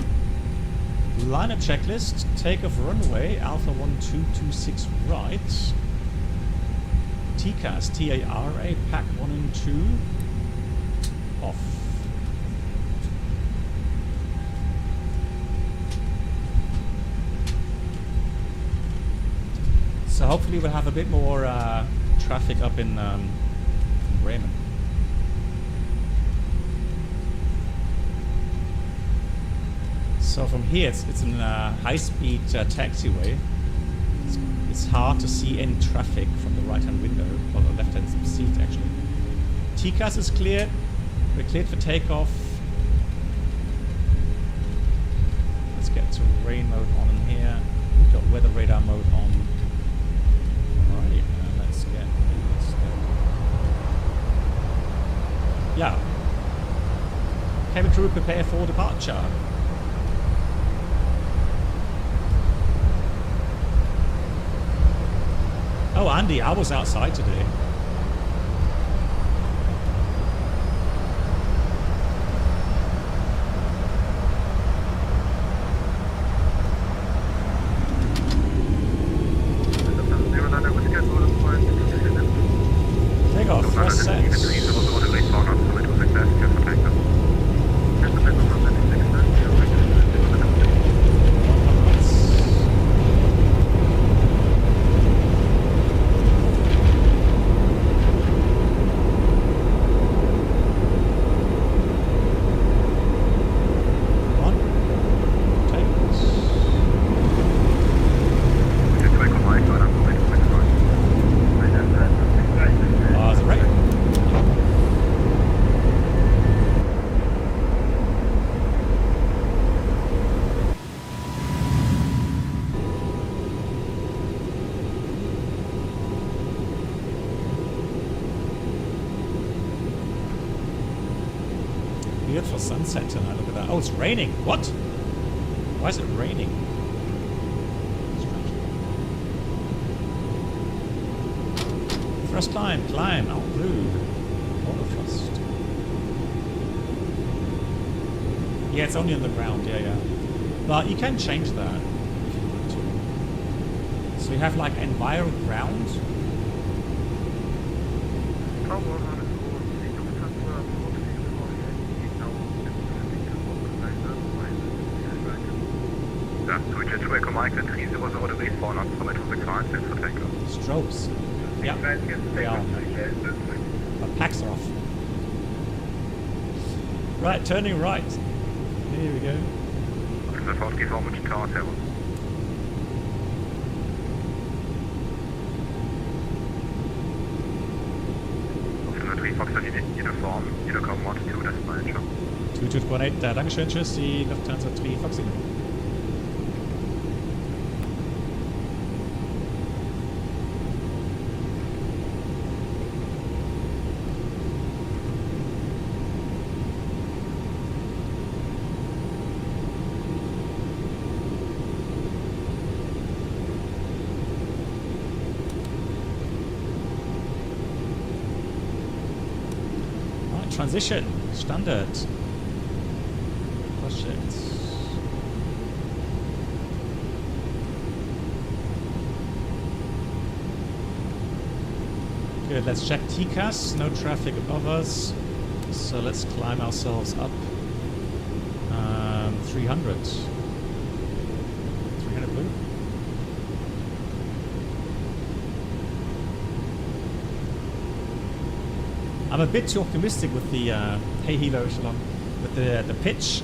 Lineup checklist, takeoff runway, Alpha 1226 right. TCAS, TARA, pack 1 and 2, off. So hopefully we'll have a bit more traffic up in Bremen. So from here, it's in a high-speed taxiway. It's hard to see any traffic from the right-hand window, or the left-hand seat actually. TCAS is cleared. We're cleared for takeoff. Let's get to rain mode on in here. We've got weather radar mode on. Alrighty, let's get. Yeah. Cabin crew prepare for departure. Oh, Andy, I was outside today. Takeoff, first set. Beautiful sunset tonight, look at that. Oh, it's raining. What? Why is it raining? Thrust climb, climb, out blue. Auto thrust. Yeah, it's only on the ground, yeah. But you can change that if you want to. So you have like enviro ground. Switch to Echo Mike 300 to respawn on from 265 set for takeoff. Strobes. Yeah, they are. The packs are off. Right, turning right. Here we go. Give homage to Tower 7. Foxtrot Uniform, Unicom 1 2, das ist mein Job. 2218, Dankeschön, tschüss, die Lufthansa 3 Foxy. Transition, standard. Project. Good, let's check TCAS, no traffic above us. So let's climb ourselves up. 300. 300 blue. I'm a bit too optimistic with the hey helo echelon, with the pitch.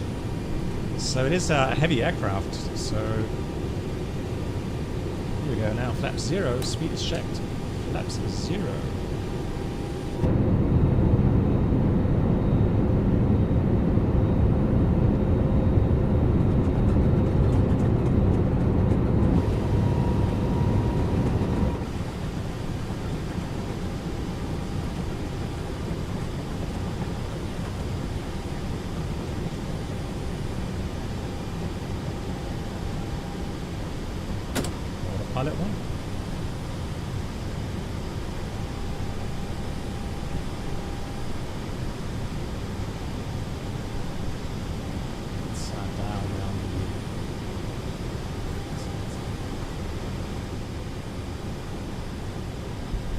So it is a heavy aircraft. So here we go now. Flaps 0. Speed is checked. Flaps 0. Pilot one. It's down around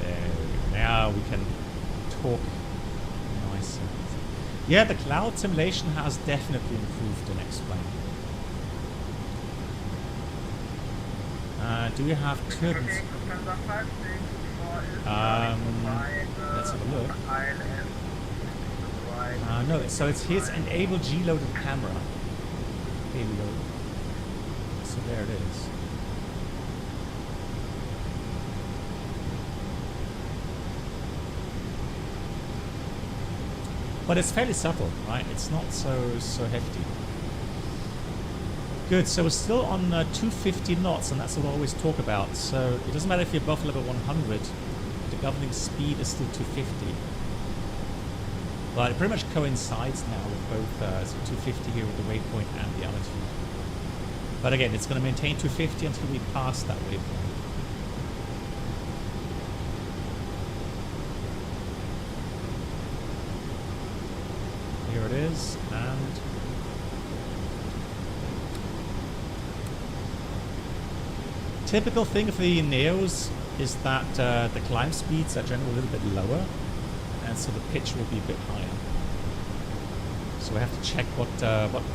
there. Now we can talk nice. Yeah, the cloud simulation has definitely improved the next plane. Do we have turbines? Let's have a look. No, so it's here's enable G-loaded camera. paleo. So there it is. But it's fairly subtle, right? It's not so hefty. Good, so we're still on 250 knots, and that's what I always talk about. So it doesn't matter if you're above level 100, the governing speed is still 250. But it pretty much coincides now with both so 250 here with the waypoint and the altitude. But again, it's going to maintain 250 until we pass that waypoint. Here it is, and typical thing for the Neos is that the climb speeds are generally a little bit lower, and so the pitch will be a bit higher. So we have to check what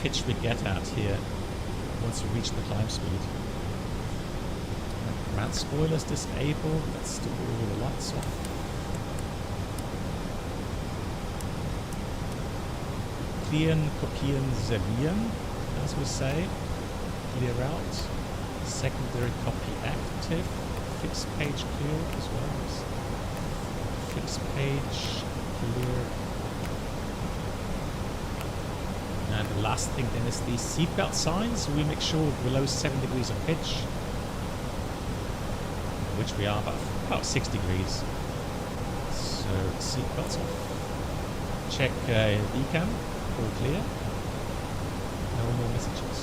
pitch we get at here once we reach the climb speed. Ground spoilers disabled. Let's still all the lights off. Clearen, kopieren, servieren, as we say. Clear out. Secondary copy active. Fixed page clear as well. Fixed page clear. And the last thing then is the seatbelt signs. We make sure we're below 7 degrees of pitch, which we are about 6 degrees. So seatbelts off. Check ECAM, all clear. No more messages.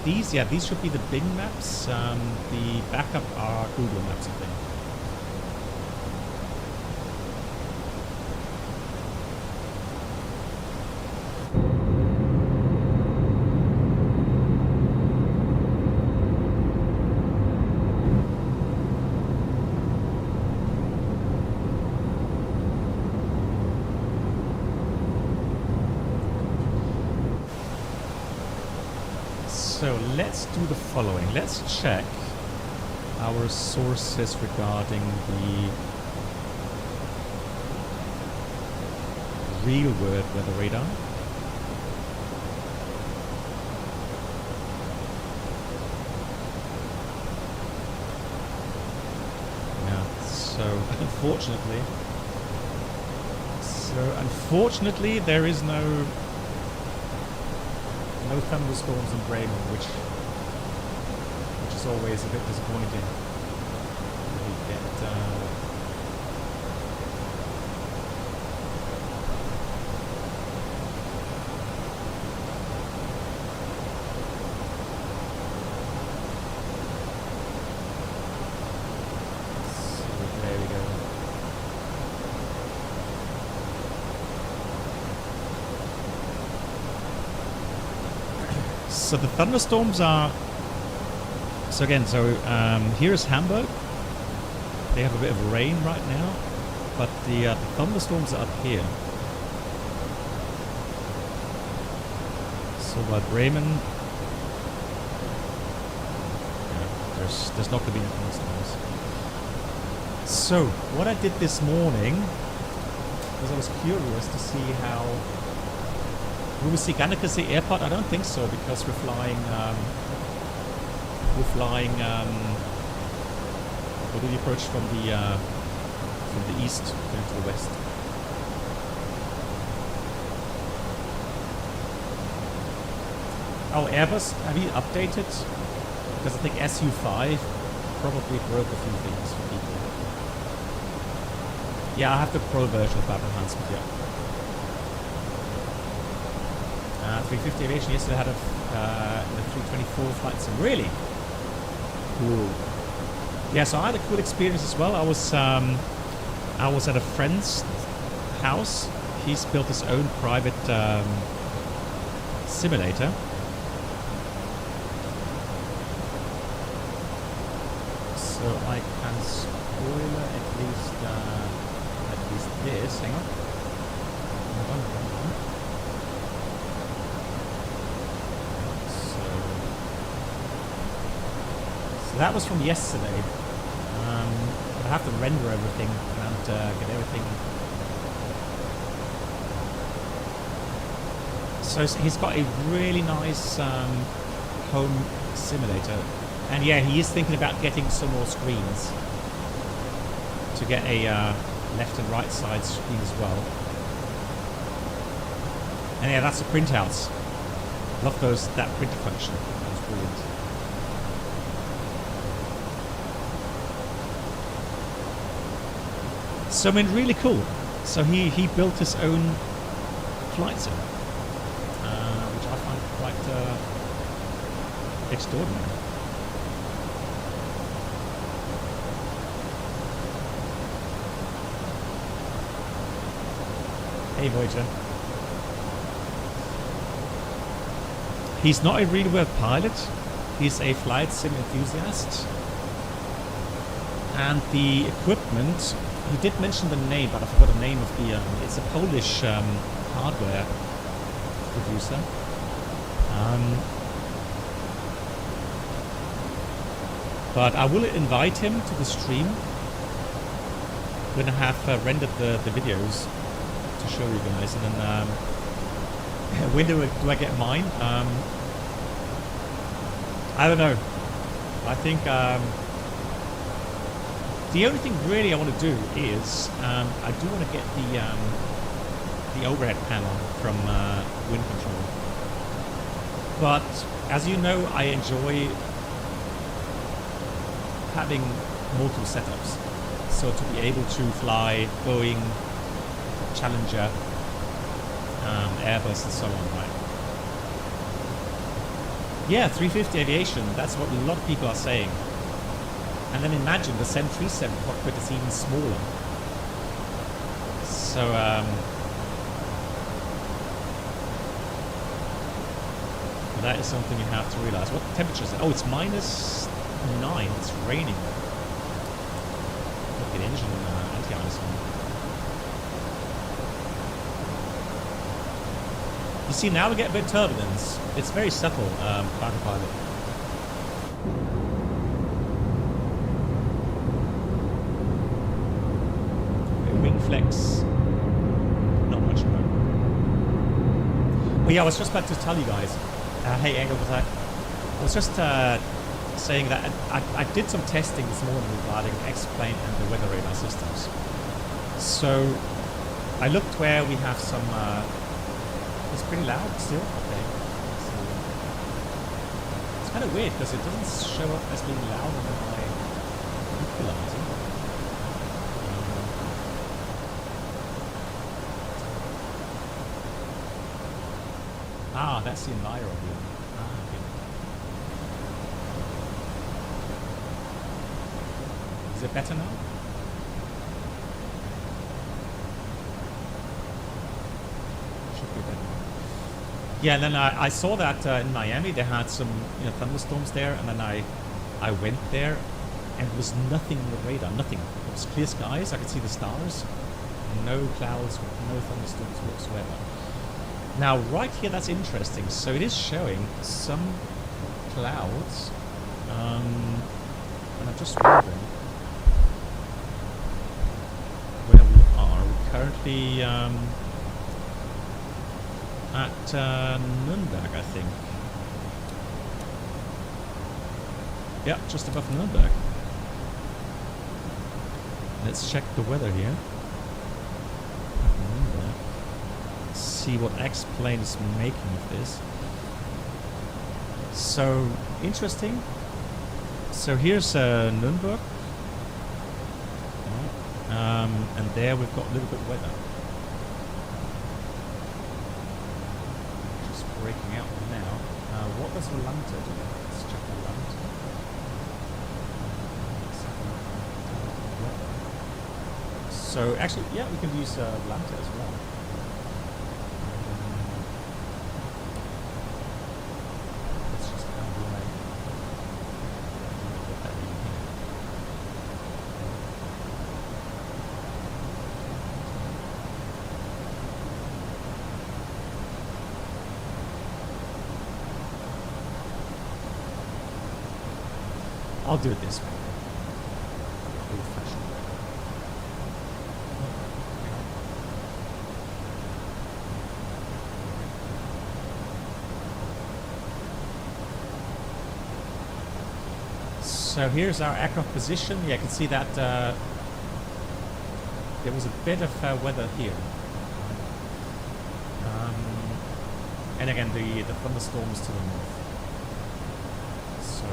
These should be the Bing maps. The backup are Google Maps, I think. So let's do the following. Let's check our sources regarding the real world weather radar. Yeah, so unfortunately there is no thunderstorms in Bremen, which is always a bit disappointing. We get so there we go. So the thunderstorms are. So again, here's Hamburg. They have a bit of rain right now, but the thunderstorms are up here. So by Bremen, there's not going to be any thunderstorms. So what I did this morning was I was curious to see how. Will we see Gannekesee Airport? I don't think so, because we're flying. We'll do the approach from the east going to the west. Oh, Airbus, have you updated? Because I think SU5 probably broke a few things for people. Yeah, I have the pro version of that enhancement, yeah. 350 Aviation yesterday had a 324 flight sim. Really? Cool. Yeah, so I had a cool experience as well. I was at a friend's house. He's built his own private simulator. So I can spoiler at least this. Hang on. Hold on. So that was from yesterday. I have to render everything and get everything So he's got a really nice home simulator, and yeah, he is thinking about getting some more screens to get a left and right side screen as well. And yeah, that's the printouts. Love that printer function. That was brilliant. So I mean, really cool. So he built his own flight sim, which I find quite extraordinary. Hey Voyager. He's not a really well pilot. He's a flight sim enthusiast. And the equipment, he did mention the name, but I forgot the name of the, it's a Polish hardware producer. But I will invite him to the stream when I have rendered the videos to show you guys, and then when do I get mine? I don't know. I think the only thing really I want to do is I do want to get the overhead panel from Wind Control. But as you know, I enjoy having multiple setups. So to be able to fly Boeing, Challenger, Airbus and so on, right? Yeah, 350 aviation, that's what a lot of people are saying. And then imagine the 737 cockpit is even smaller. So, that is something you have to realize. What temperature is it? Oh, it's -9. It's raining. Look at the engine anti-ice on. You see, now we get a bit of turbulence. It's very subtle, Pilot. Wing flex. Not much more. Well, yeah, I was just about to tell you guys. Hey, Angle Attack. I was just saying that I did some testing this morning regarding X-plane and the weather radar systems. So I looked where we have some. It's pretty loud still. Okay. So, it's kind of weird because it doesn't show up as being loud on my equalizer. That's the enviro here. Okay. Is it better now? Should be better. Yeah, and then I saw that in Miami they had some thunderstorms there, and then I went there, and there was nothing on the radar, nothing. It was clear skies. I could see the stars, no clouds, no thunderstorms whatsoever. Now, right here, that's interesting. So it is showing some clouds, and I'm just wondering where we are. We're currently at Nürnberg, I think. Yeah, just above Nürnberg. Let's check the weather here. See what X-plane is making of this. So interesting. So here's Nürnberg, and there we've got a little bit of weather. Just breaking out now. What does Volante do? Let's check Volante. So actually, yeah, we can use Volante as well. I'll do it this way. Old-fashioned. So here's our aircraft position. Yeah, you can see that there was a bit of weather here. And again, the thunderstorms to the north. So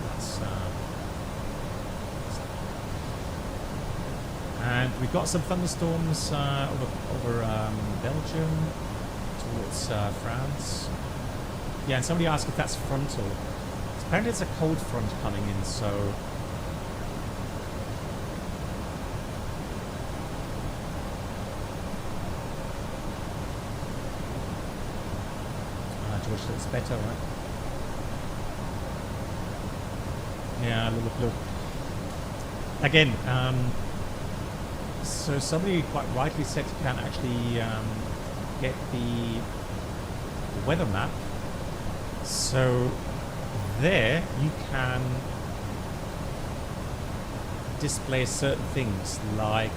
that's and we've got some thunderstorms over Belgium towards France. Yeah, and somebody asked if that's frontal. Apparently it's a cold front coming in, so George looks better, right? Yeah, look. Again, so somebody quite rightly said you can actually get the weather map. So there you can display certain things like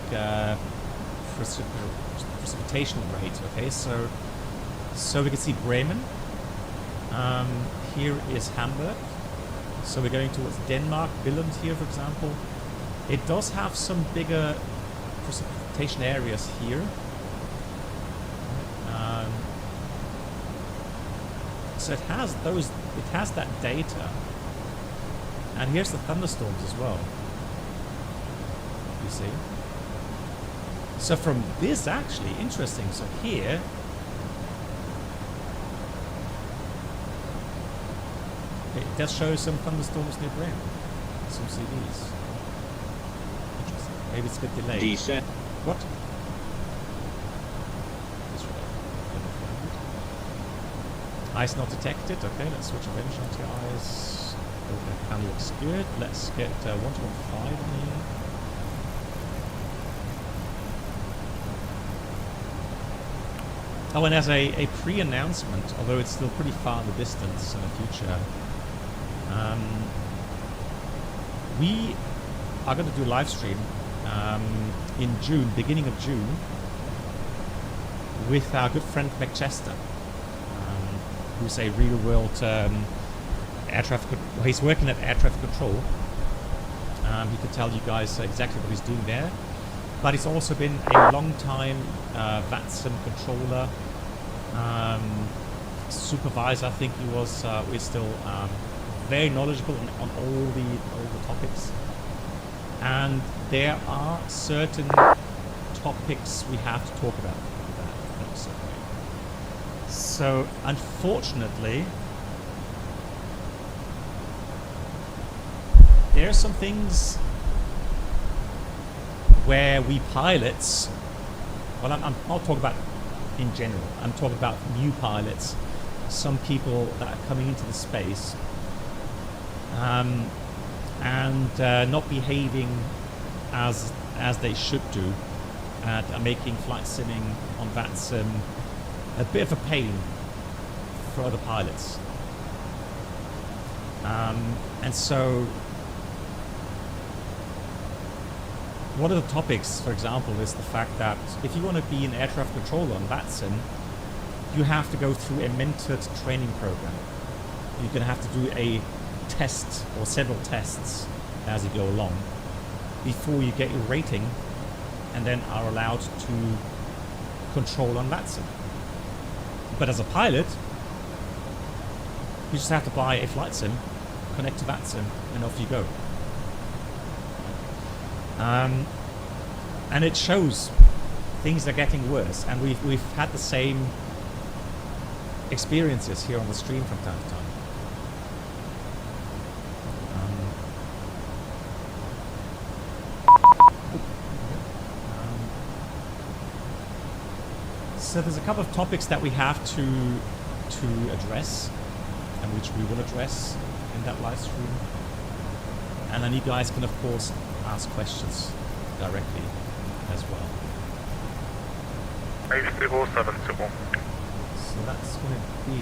precipitation rate. Okay, so we can see Bremen. Here is Hamburg. So we're going towards Denmark, Billund here, for example. It does have some bigger precipitation areas here. So it has that data. And here's the thunderstorms as well. You see? So from this, actually, interesting. So here, it does show some thunderstorms near Bremen. Some CVs. Interesting. Maybe it's a bit delayed. Descent. What? Ice not detected. Okay, let's switch of engine to ice. Okay, and looks good. Let's get 115 in here. Oh, and as a pre-announcement, although it's still pretty far in the distance in the future, we are going to do a live stream in June, beginning of June, with our good friend Chester, who's a real-world air traffic. Well, he's working at air traffic control. He could tell you guys exactly what he's doing there. But he's also been a long-time VATSIM controller, supervisor. I think he was. We're still very knowledgeable on all the topics. And there are certain topics we have to talk about. So, unfortunately, there are some things where we pilots, well, I'm not talking about in general, I'm talking about new pilots, some people that are coming into the space and not behaving as they should do, and are making flight simming on VATSIM a bit of a pain for other pilots. And so one of the topics, for example, is the fact that if you want to be an air traffic controller on VATSIM, you have to go through a mentored training program. You're going to have to do a test or several tests as you go along before you get your rating and then are allowed to control on VATSIM. But as a pilot, you just have to buy a flight sim, connect to VATSIM, and off you go. And it shows things are getting worse, and we've had the same experiences here on the stream from time to time. So there's a couple of topics that we have to address, and which we will address in that live stream. And then you guys can, of course, ask questions directly as well. 5070. So that's going to be...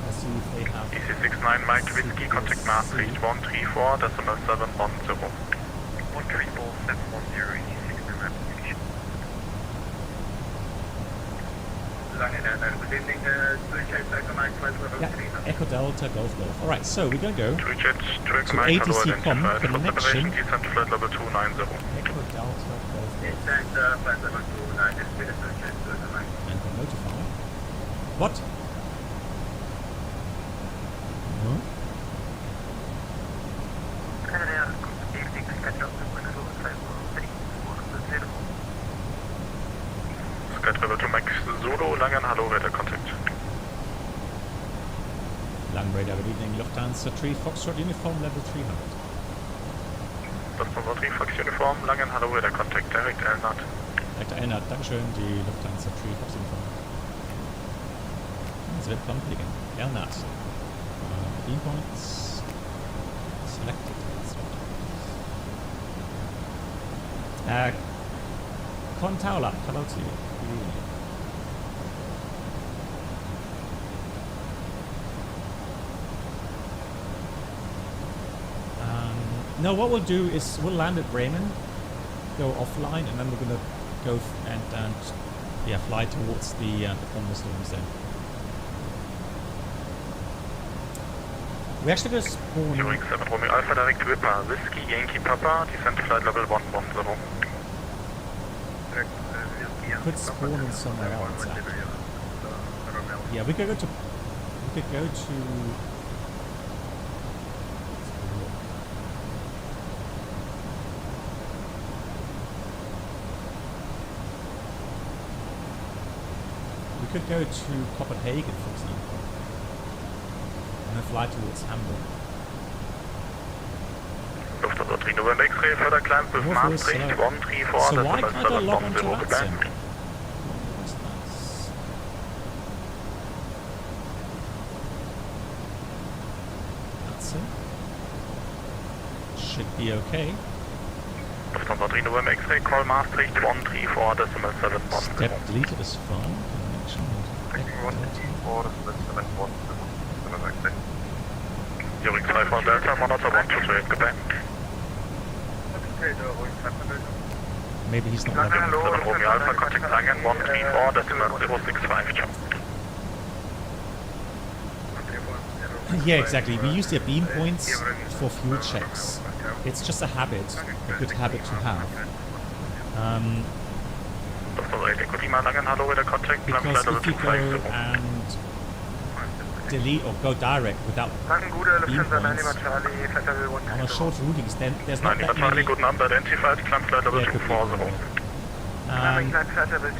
let's see if they have... EC69 Mike Whiskey, contact Maastricht 134.710. 134.710, EC69 application. Yeah, Echo Delta Golf Golf. Alright, so we're going to go Jet to ATC Com connection. Descent flight level 290. Echo Delta Golf Golf. And we'll notify. What? No? Sky Travel to Max Solo, Langen, hallo, Radar Contact. Lang Radar, good evening. Lufthansa 3 Foxtrot Uniform Level 300. Lufthansa 3 Fox Uniform, Langen, hallo, Radar Contact, direkt Elnat. Dr. Ennert, Dankeschön, die Lufthansa 3 Fox Uniform. Es wird fliegen. Elnat. Beam points. Selected. Contaula, hello to you. Good evening. No, what we'll do is we'll land at Bremen, go offline, and then we're gonna go and yeah, fly towards the thunderstorms then. We actually gonna spawn. Hearing 7 Romeo Alpha direct Whipper, Whiskey Yankee Papa, descent flight level 110. Could spawn in somewhere else. Actually. Yeah, we could go to. We could go to. We could go to Copenhagen, for example, and then fly towards Hamburg. Lufthansa 3 November X-ray, further climb with Maastricht 134, So why can't I log onto decimal 710 VATSIM? goodbye. What's that? VATSIM? Should be okay. Lufthansa 3 November X-ray, call Maastricht 134, decimal 710. Step deleted is fine. Connection. Hearing 5 Delta, monitor 128, goodbye. Maybe he's not Langen, logging. 7 Romeo Alpha, contact Langen 134, decimal 065, ciao. Yeah, exactly. We use their beam points for fuel checks. It's just a habit, a good habit to have. Because if you go and delete or go direct without beam points on a short routings, then there's not that many. Good number identified, climb flight level Yeah, could be 240.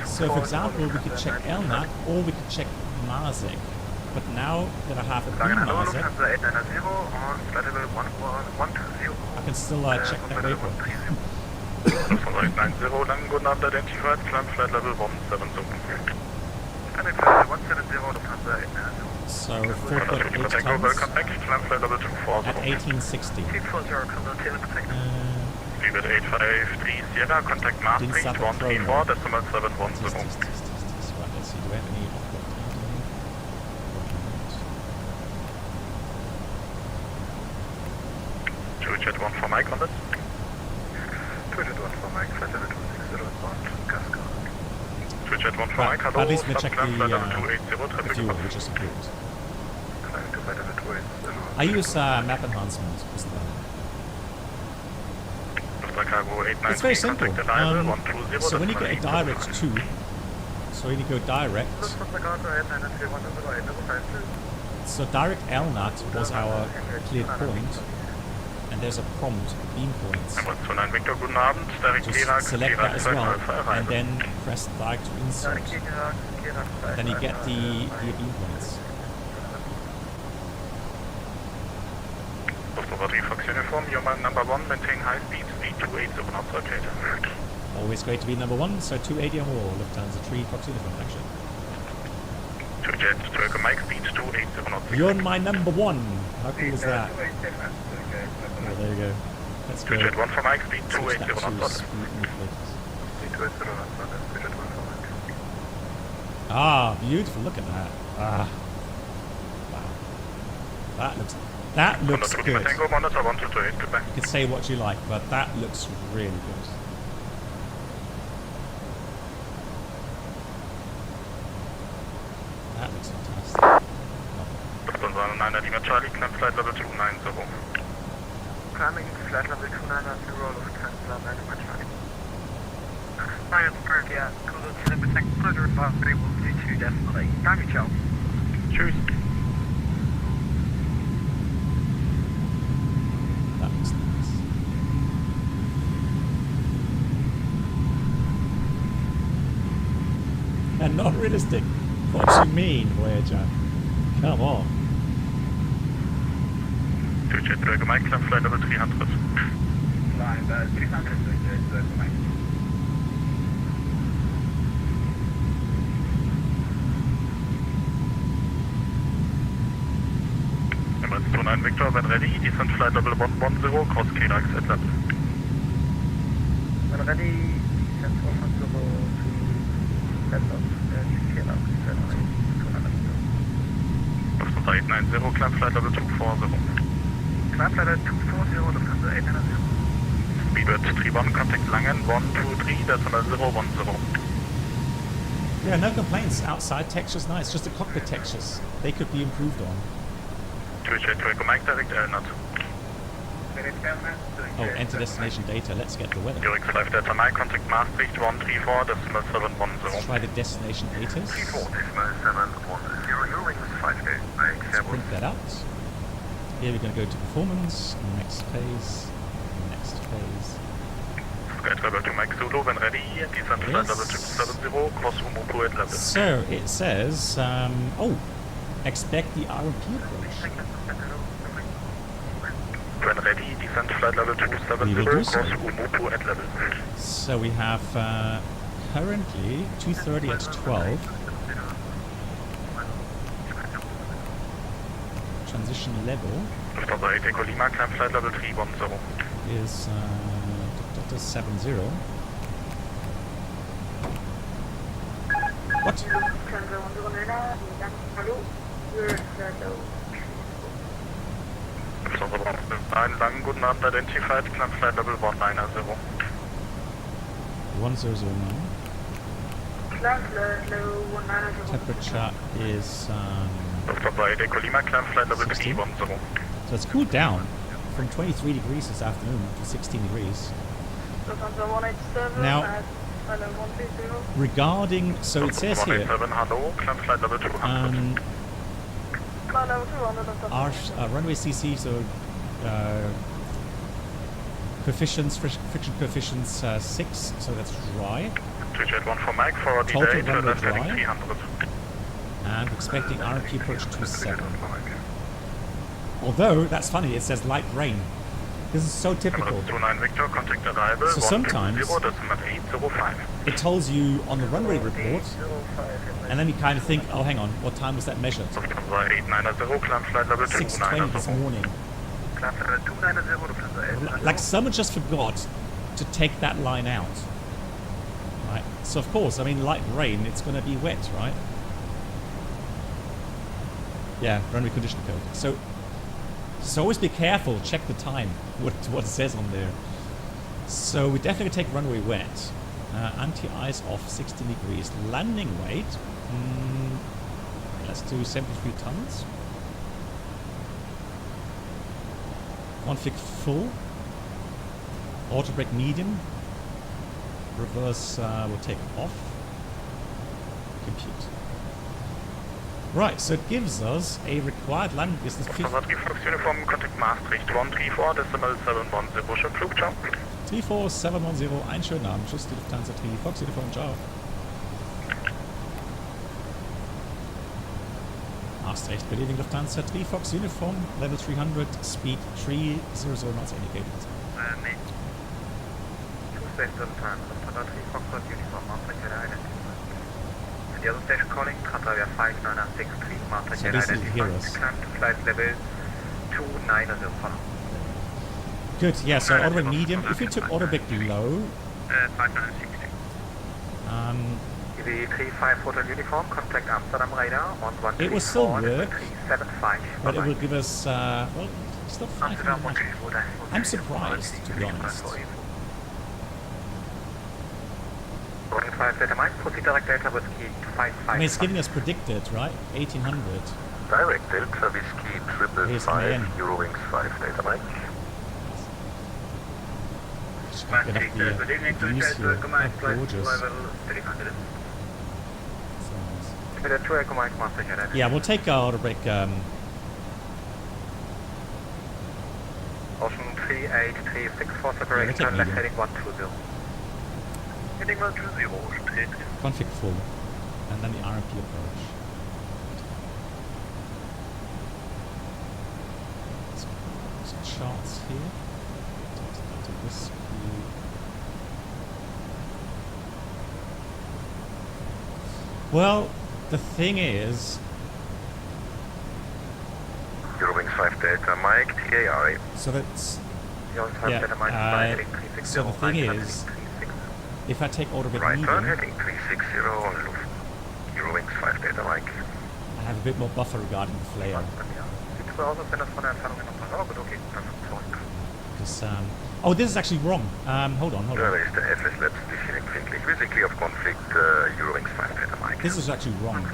so for example, we could check Elnat or we could check Marzek. But now that I have a beam Marzek, I can still check that waypoint. Lufthansa 90, Langen, good number identified, climb flight level 170. So 4.8 Takeoff, welcome back, climb flight level 240. at 1860. Leave at 853 Sierra, contact Maastricht 134, decimal 710. Right, let's see, do we have any off-board time? Jet 1 for Mike on this. Jet 1 for Mike, But hello, at least we check climb flight level the 280, traffic fuel, which is good. I use map enhancement. Is that? It's very simple. So when you get a direct to, so when you go direct, so direct Elnat was our cleared point, and there's a prompt beam points. Just select that as well, and then press direct to insert. And then you get the beam points. Fox Uniform, you're number 1, maintain high speed, speed 280 knots, okay. Always great to be number 1, so 280 or more, Lufthansa 3 Fox Uniform, actually. 2 Jet, 12 Mike, speed 280 knots. You're my number 1! How cool is that? Oh, there you go. Let's go. 2 Jet 1 for Mike, speed Switch 280 that knots. to Ah, beautiful, look at that. Ah. Wow. That looks good. Tango monitor 128, goodbye. You can say what you like, but that looks really good. looks fantastic. Lufthansa 9 Lima Charlie, climb flight level 290. Climbing flight level 290, Lufthansa 9 Lima Charlie. Science Bird, yeah, cruise to the second further above 3122 definitely. Thank you, Joe. Tschüss. That looks nice. And not realistic. What do you mean, Voyager? Come on. Jet Dragon Mike, climb flight level 300. Climb 300, Jet Mike. Emirates 29 Victor, when ready, descent flight level 110, cross KRX at level. When ready, descent 110 to level of KRX at 200 meters. Lufthansa 890, climb flight level 240. Climb flight level 240, Lufthansa 890. Speedbird 31, contact Langen, 123.010. Yeah, no complaints. Outside texture's nice. Just the cockpit textures. They could be improved on. Jet Dragon Mike, direct Elnat. Oh, enter destination data. Let's get the weather. Direct 5 Delta Mike, contact Maastricht 134.710. Let's try the destination data. 34.710, your wings 5 days. Let's print that out. Here we're going to go to performance, next phase, next phase. Sky Travel to Mike Zulu, when ready, descent flight level 270, cross Umupu at level. So it says, oh, expect the RMP approach. When ready, descent flight level 270, We will do so. cross Umupu at level. So we have currently 2:30 at 12. Transition level Lufthansa 8 Echo Lima, climb flight level 310. is 70. What? Lufthansa 9 Langen, guten Abend, identified, climb flight level 190. 1009. Temperature is Lufthansa 8 Echo Lima, climb flight level 16. 310. so it's cooled down from 23 degrees this afternoon to 16 degrees. Now, regarding, so it says here, 187, hello, climb flight level 200. our runway CC, so coefficients, friction coefficients 6, so that's dry, Jet 1 for Mike, for Total delay, runway left heading dry. 300. and expecting RMP approach 27. Although, that's funny, it says light rain. This is so typical. Emirates 29 Victor, contact arrival, So sometimes 120.805. it tells you on the runway report, and then you kind of think, oh, hang on, what time was that measured? Lufthansa 890, climb flight level 6:20 this 290. morning. Climb flight level 290, Lufthansa 890. Like someone just forgot to take that line out. Right? So of course, I mean, light rain, it's going to be wet, right? Yeah, runway condition code. So always be careful, check the time, what it says on there. So we definitely take runway wet. Anti-ice off 16 degrees. Landing weight, let's do 73 tons. Config full. Auto brake medium. Reverse will take off. Compute. Right, so it gives us a required landing distance. Lufthansa 3 Fox Uniform, contact Maastricht 134.710, schon Flugjob. 34710, einen schönen Abend. Tschüss, die Lufthansa 3 Fox Uniform, ciao. Maastricht, Berlin Lufthansa 3 Fox Uniform, level 300, speed 300 knots indicated. Mate. 2 station time, Lufthansa 3 Foxtrot Uniform, Maastricht identified. The other station calling, Transavia 5963, Maastricht So this is identified. heroes. Climb to flight level 290, follow. Good, yeah, so auto brake medium. If you took auto brake low, 5960. EV35 Hotel Uniform, contact Amsterdam radar on 134. it will still work, 375. but it will give us, well, still 500 Amsterdam miles. I'm surprised, to be honest. Boarding 5 Delta Mike, proceed direct Delta Whiskey 555. I mean, it's giving us predicted, right? 1800. Direct Delta Whiskey Here's 555, MAN. Eurowings 5 Delta Mike. Just can't get off the views here. Oh, gorgeous. So nice. With a 2 Echo Mike, Master Jet. Yeah, we'll take our auto break. Ocean 3836 for separation, Yeah, we'll take left medium. heading 120. Heading 120, Ocean 3836. Config full. And then the RMP approach. Some charts here. Delta Whiskey. Well, the thing is, Eurowings 5 Delta Mike, TAR. so that's Eurowings 5 Yeah, Delta Mike, heading 360. so the thing right, is, heading 360. if I take auto break Right turn, medium, heading 360 on Luft. Eurowings 5 Delta Mike. I have a bit more buffer regarding the flare. Sieht so aus, als wenn das von der Entfernung her noch passt. Aber gut, okay, dann zurück. Because, oh, this is actually wrong. Hold on. There is the FSLabs A320. Physically of conflict, Eurowings 5 Delta Mike. This is actually wrong.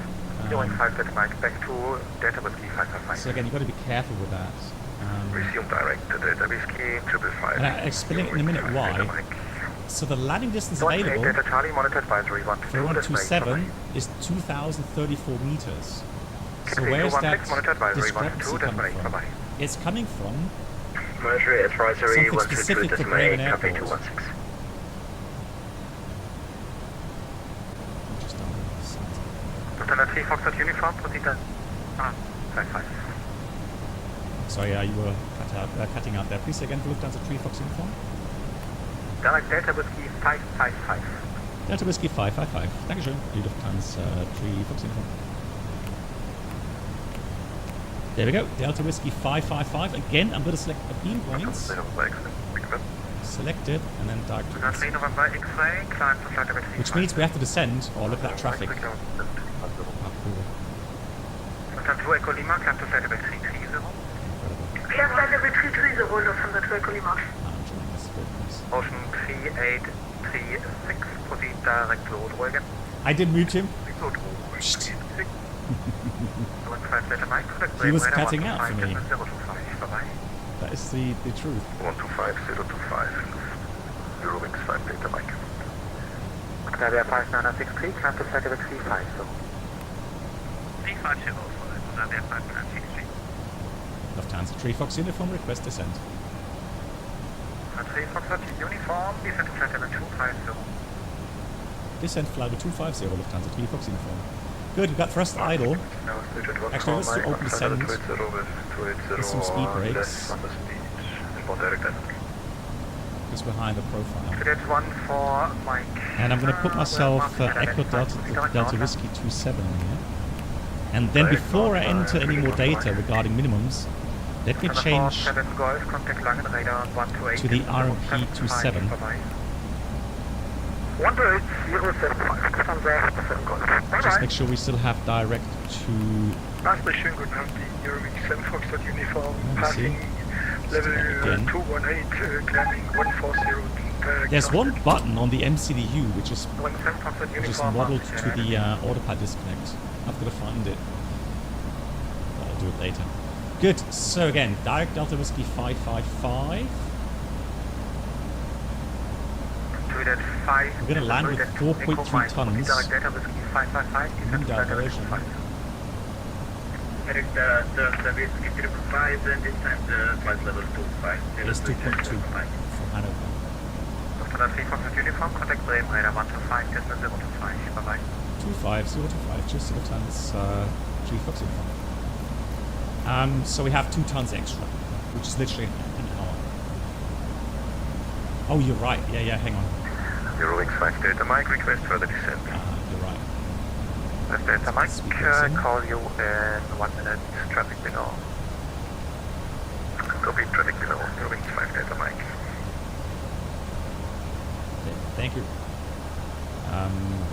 Eurowings 5 Delta Mike, back to Delta Whiskey 555. So again, you've got to be careful with that. Resume direct Delta Whiskey 555. And I'll explain it in a minute why. Delta Mike. So the landing distance 18 available Delta Charlie, monitor advisory 1 for 127 is 2,034 meters. So where's that discrepancy coming from? It's coming from Monetary advisory something 122 specific for decimal Bremen 8, copy Airport. 216. Just down the side. Lufthansa 3 Foxtrot uniform, proceed to 55. Sorry, you were cutting out there. Please say again for Lufthansa 3 Fox uniform. Direct Delta Whiskey 555. Delta Whiskey 555. Dankeschön. Die Lufthansa 3 Fox uniform. There we go. Delta Whiskey 555. Again, I'm going to select a beam points. Select it, and then direct to Lufthansa 3 November X-ray, climb to flight level 35. which means we have to descend. Oh, look at that traffic. Oh, cool. Lufthansa 2 Echo Lima, climb to flight level 330. Incredible. Climb flight level 330, Lufthansa 2 Echo Lima. I'm enjoying this. Very nice. Ocean 3836, proceed direct to Roadway. I did mute him. Psst. He was cutting out for me. 025, bye-bye. That is the truth. 125025. Eurowings 5 Delta Mike. Octavia 5963, climb to flight level 35, so. 350, Octavia 5963. Lufthansa 3 Fox uniform, request descent. 3 Foxtrot uniform, descent to flight level 250. Descent flight 250, Lufthansa 3 Fox uniform. Good, we've got thrust idle. Actually, let's do open descent. With some speed brakes. Just behind the profile. Cadet 1 for Mike. And I'm going to put myself Echo Delta Whiskey 27 here. And then before I enter any more data regarding minimums, let me change to the RMP 27. 18075, Just make sure we still have direct to... schönen guten Abend, die Eurowings 7 Foxtrot uniform, Let me see. level Again. 218, climbing 140. There's one button on the MCDU which is uniform, modeled to the autopilot disconnect. I've got to find it. I'll do it later. Good. So again, direct Delta Whiskey 555. We're going to land with 4.3 tons. New diversion. It's 2.2 from Hanover. uniform, contact Bremen, radar 125, distance 025, bye-bye. 25025, just Lufthansa 3 Fox uniform. So we have 2 tons extra, which is literally an hour. Oh, you're right. Yeah, hang on. Eurowings 5 Delta Mike, request further descent. You're right. Left Delta Mike, call you in 1 minute, traffic below. Copy, traffic below. Eurowings 5 Delta Mike. Okay, thank you.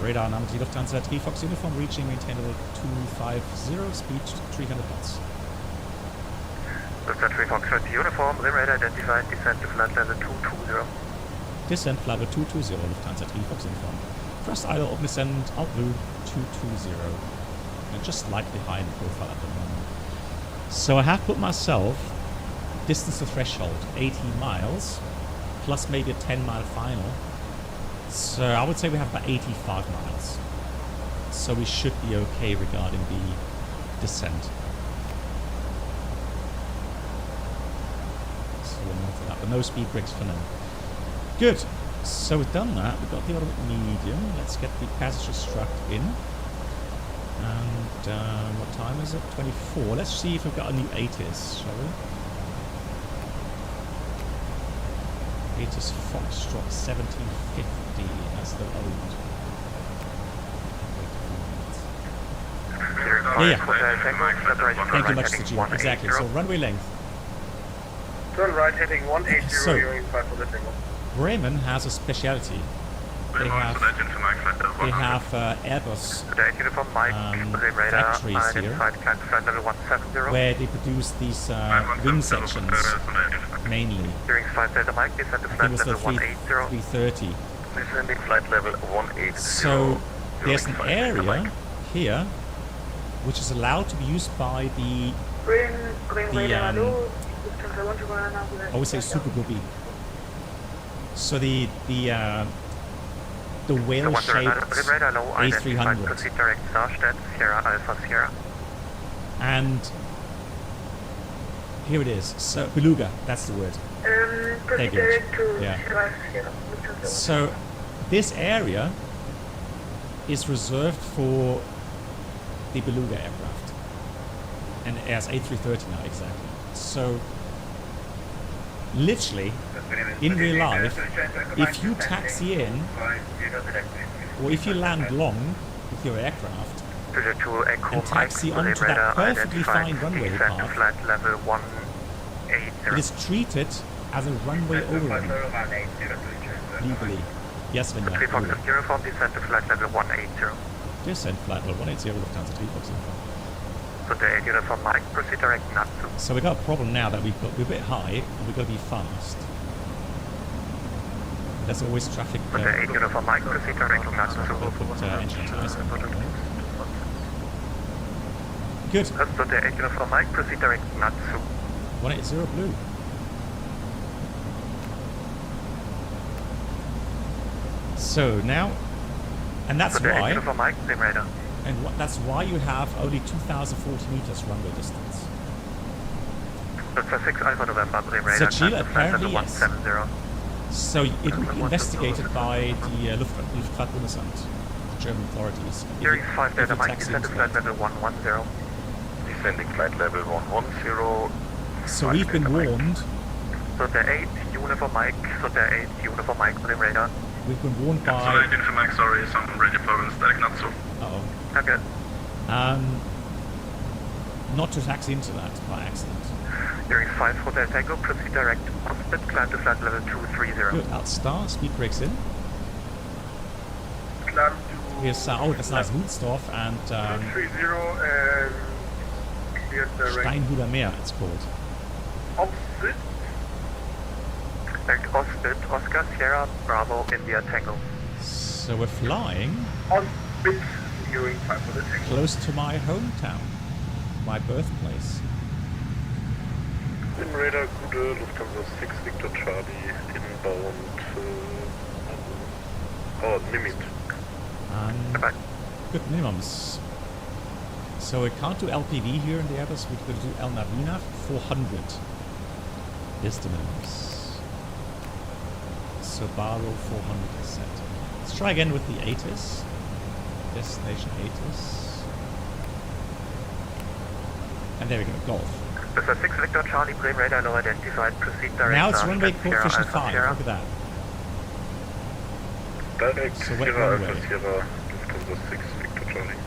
Radar number Lufthansa 3 Fox uniform reaching maintain level 250, speed 300 knots. Lufthansa 3 Foxtrot uniform, the radar identified, descent to flight level 220. Descent flight level 220, Lufthansa 3 Fox uniform. Thrust idle, open descent, alt blue 220. And just slightly high in profile at the moment. So I have put myself distance to threshold, 80 miles, plus maybe a 10-mile final. So I would say we have about 85 miles. So we should be okay regarding the descent. So we're not for that, but no speed brakes for now. Good. So we've done that. We've got the orbit medium. Let's get the passenger struct in. And what time is it? 24. Let's see if we've got a new ATIS, shall we? ATIS Foxtrot 1750. That's the old. Yeah. Thank you much, Sujin. Exactly. So runway length. Turn right, heading 180, So, you're in 5 for the tango. Bremen has a speciality. They have Airbus factories here, where they produce these wing sections mainly. I think it was the 330. Descending flight level 180. So there's an area here which is allowed to be used by the I would say Super Groupie. So the whale-shaped A300. And here it is. So beluga, that's the word. Thank you. Yeah. So this area is reserved for the beluga aircraft, and as A330 now exactly. So literally, in real life, if you taxi in, or if you land long with your aircraft, and taxi onto that perfectly fine runway path, it is treated as a runway overrun, legally. Yes, when you're Uniform descent to flight level 180. Descent flight level 180, Lufthansa 340. So the uniform Mike, proceed direct Natsu. So we got a problem now that we're a bit high, and we've got to be fast. There's always traffic. So the uniform Mike, proceed direct Natsu. Engine ties. Good. So the uniform Mike, proceed direct Natsu. 180 blue. So now, and that's why, that's why you have only 2,040 meters runway distance. So Chile apparently yes. So it will be investigated by the Luftfahrtbundesamt, the German authorities. Hearing 5 Delta Mike, descend to flight level 110. Descending flight level 110. So we've been warned. So the 8 uniform Mike, so the 8 uniform Mike for the radar. We've been warned by... Sorry, some radio problems, direct not so. Uh-oh. Okay. Not to taxi into that by accident. Hearing 5 Hotel Tango, proceed direct Ospit, climb to flight level 230. Good, out star, speed brakes in. Climb to... Here's, oh, that's nice, Wunstorf and... 230 and... clear direct. Steinhuder Meer, it's called. Ospit. Direct Ospit, Oscar, Sierra, Bravo, India, Tango. So we're flying... Ospit, hearing 5 for the Tango. Close to my hometown, my birthplace. Sim Radar, Gude, Lufthansa 6 Victor Charlie, inbound, Nimit. And good minimums. So we can't do LPV here in the Airbus, we're going to do El Navina 400. Is the minimums. So Barrow 400 is set. Let's try again with the ATIS. Destination ATIS. And there we go, Golf. This is 6 Victor Charlie, Bremen radar low identified, proceed direct. Now it's runway coefficient 5, Sierra. look at that. Direct So wet Sierra, runway. Alpha Sierra, Lufthansa 6 Victor Charlie.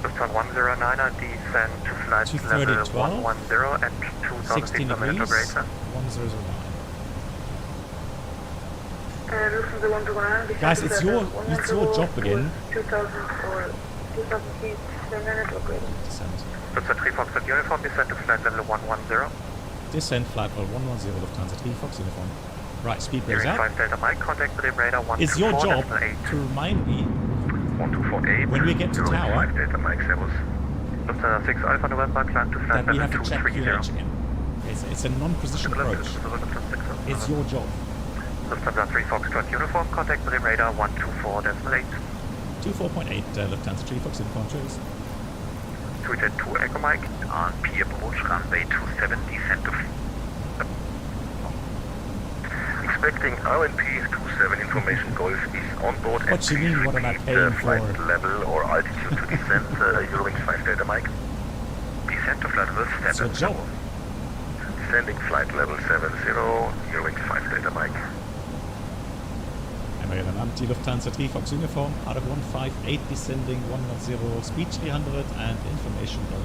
Lufthansa 109er, descend to flight 230, level 12, 110 and 2,000 16 feet per minute degrees, operator. 1009. Guys, it's your job again. 2,000 feet per minute operator. Descent. Lufthansa 3 Fox at uniform, descend to flight level 110. Descent flight level 110 Lufthansa 3 Fox uniform. Right, speed goes Hearing up. 5 Delta Mike, contact with the radar 124. It's your job decimal 8. to remind me 1248. when we get to tower 5 Delta Mike, servus. Lufthansa 6 Alpha November, climb to flight that we level have to check 230. QNH again. It's a non-precision approach. It's your job. Lufthansa 3 Foxtrot uniform, contact with the radar 124 decimal 8. 24.8 Lufthansa 3 Fox Uniform Trace. 2 Echo Mike. RP approach runway 27, descent to... Expecting RNP 27 information Golf is on board What do you mean, what am I paying flight for? level or altitude to descent Eurowings 5 Delta Mike. Descent to flight level It's your 7. job. Descending flight level 70, Eurowings 5 Delta Mike. Emirates Empty Lufthansa 3 Fox Uniform out of 158 descending 110 speed 300 and information Golf.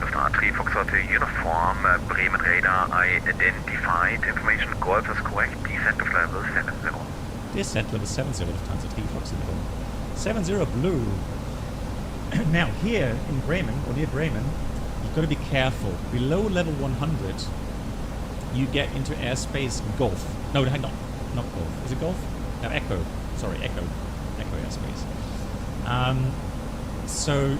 Lufthansa 3 Foxtrot uniform, Bremen radar identified, information Golf is correct, descent to flight level 70. Descent level 70 Lufthansa 3 Fox Uniform. 70 blue. Now here in Bremen, or near Bremen, you've got to be careful. Below level 100, you get into airspace Golf. No, hang on. Not Golf. Is it Golf? No, Echo. Sorry, Echo. Echo airspace. So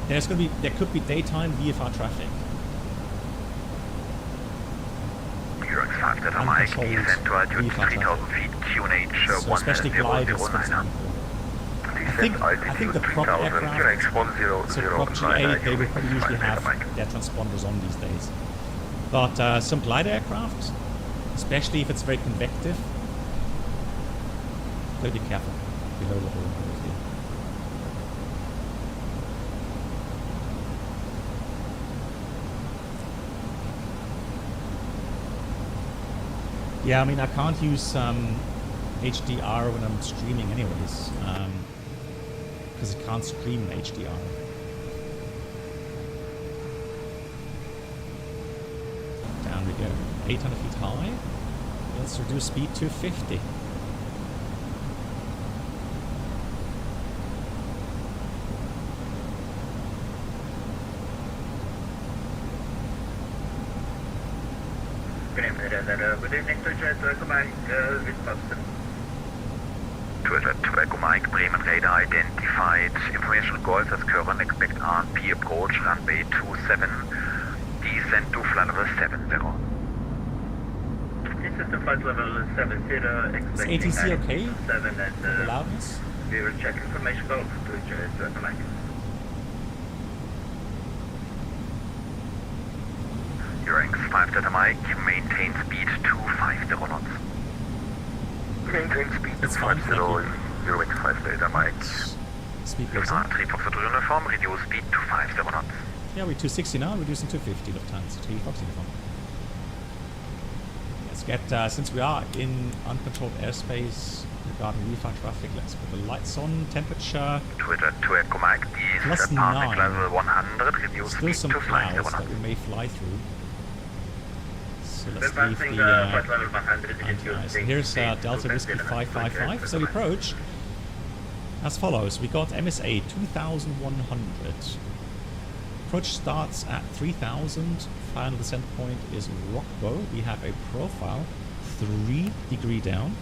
there could be daytime VFR traffic. Eurowings 5 Delta Mike, Uncontrolled descent to altitude VFR 3000 feet, QNH So especially gliders, for 1009. example. I think the prop aircraft, so prop GA, they will probably usually have their transponders on these days. But some glider aircraft, especially if it's very convective, gotta be careful below level 100 here. Yeah, I mean, I can't use HDR when I'm streaming anyways, because it can't stream in HDR. Down we go. 800 feet high. Let's reduce speed to 50. Good evening to Echo Mike, with Boston. To Echo Mike, Bremen radar identified, information Golf is current, expect RP approach, runway 27, descent to flight level 70. Descent to flight level 70, Is expecting ATC okay? 7 and The loudness? we will check information Golf to Echo Mike. Eurowings 5 Delta Mike, maintain speed to 50 knots. Maintain speed It's fine, thank you. Eurowings 5 Delta Mike. Speed goes up. Lufthansa 3 Foxtrot uniform, reduce speed to 50 knots. Yeah, we're 260 now, reducing to 50 Lufthansa 3 Fox Uniform. Let's get, since we are in uncontrolled airspace regarding VFR traffic, let's put the lights on. Temperature, To Echo Mike, Plus passing 9. level 100, reduce still speed some to 50 clouds knots. that we may fly through. So let's leave Passing the flight level 100, anti-ice. And here's Delta Whiskey 555. So we approach as follows. We got MSA 2100. Approach starts at 3000. Final descent point is Rockbow. We have a profile 3 degree down,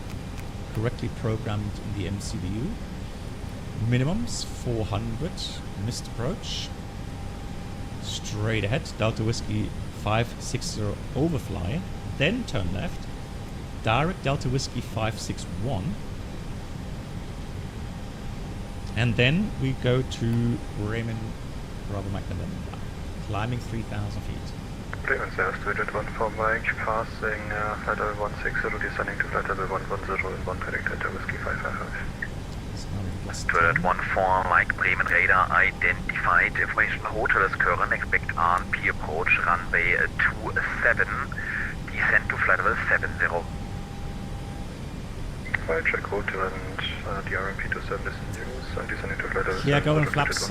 correctly programmed in the MCDU. Minimums 400. Missed approach. Straight ahead. Delta Whiskey 560 overfly. Then turn left. Direct Delta Whiskey 561. And then we go to Bremen Bravo Mike November, climbing 3,000 feet. Bremen South 221 for Mike, passing flight level 160, descending to flight level 110 in 1 heading Delta Whiskey 555. It's now plus 214 10. Mike Bremen radar identified, information hotel is current, expect RP approach, runway 27, descent to flight level 70. Flight check hotel and the RMP 27 is in use, descending to flight level 7. Yeah, go on flaps.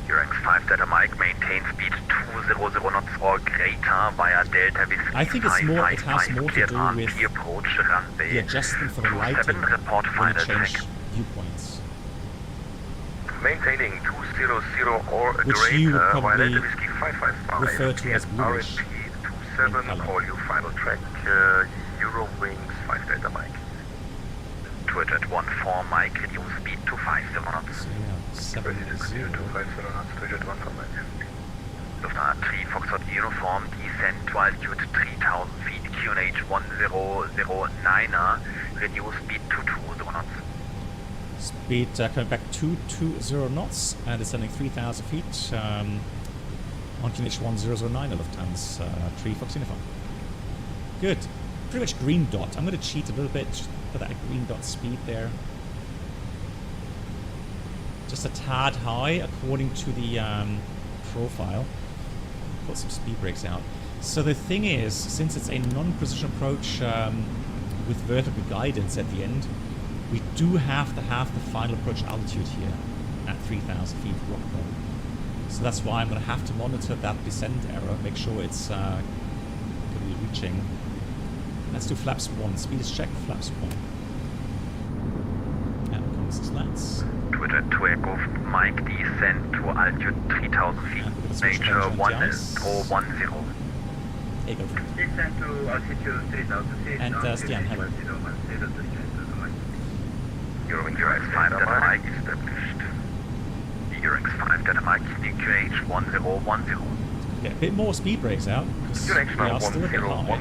Eurowings 5 Delta Mike, maintain speed 200 knots or greater via Delta Whiskey I think it's more, it has 555, more to cleared do RP with approach, runway the adjustment for the 27, lighting report when you final change check. viewpoints. Maintaining 200 or Which you would greater via probably Delta Whiskey 555. refer to as bluish. RMP 7, call you final track, Euro wings 5 Delta Mike. Twitter 14 Mike, reduce speed to 50 knots. So yeah, 7 0. 50 knots, Twitter 1 for Mike. Lufthansa 3 Foxtrot Uniform, descend to altitude 3000 feet, QNH 1009er, reduce speed to 20 knots. Speed coming back 220 knots and descending 3,000 feet on QNH 1009 Lufthansa 3 Fox Uniform. Good. Pretty much green dot. I'm going to cheat a little bit, just put that green dot speed there. Just a tad high according to the profile. Put some speed brakes out. So the thing is, since it's a non-precision approach with vertical guidance at the end, we do have to have the final approach altitude here at 3,000 feet rock level. So that's why I'm going to have to monitor that descent error, make sure it's going to be reaching. Let's do flaps 1. Speed is checked, flaps 1. And comes the slats. Twitter Takeoff Mike, descend to altitude 3000 feet, nature 1010. Take over. Descend to altitude 3000 feet. And Stian, hello. Eurowings 5 Delta Mike established. Eurowings 5 Delta Mike, QNH 1010. Get a bit more speed brakes out, because we are still a bit high.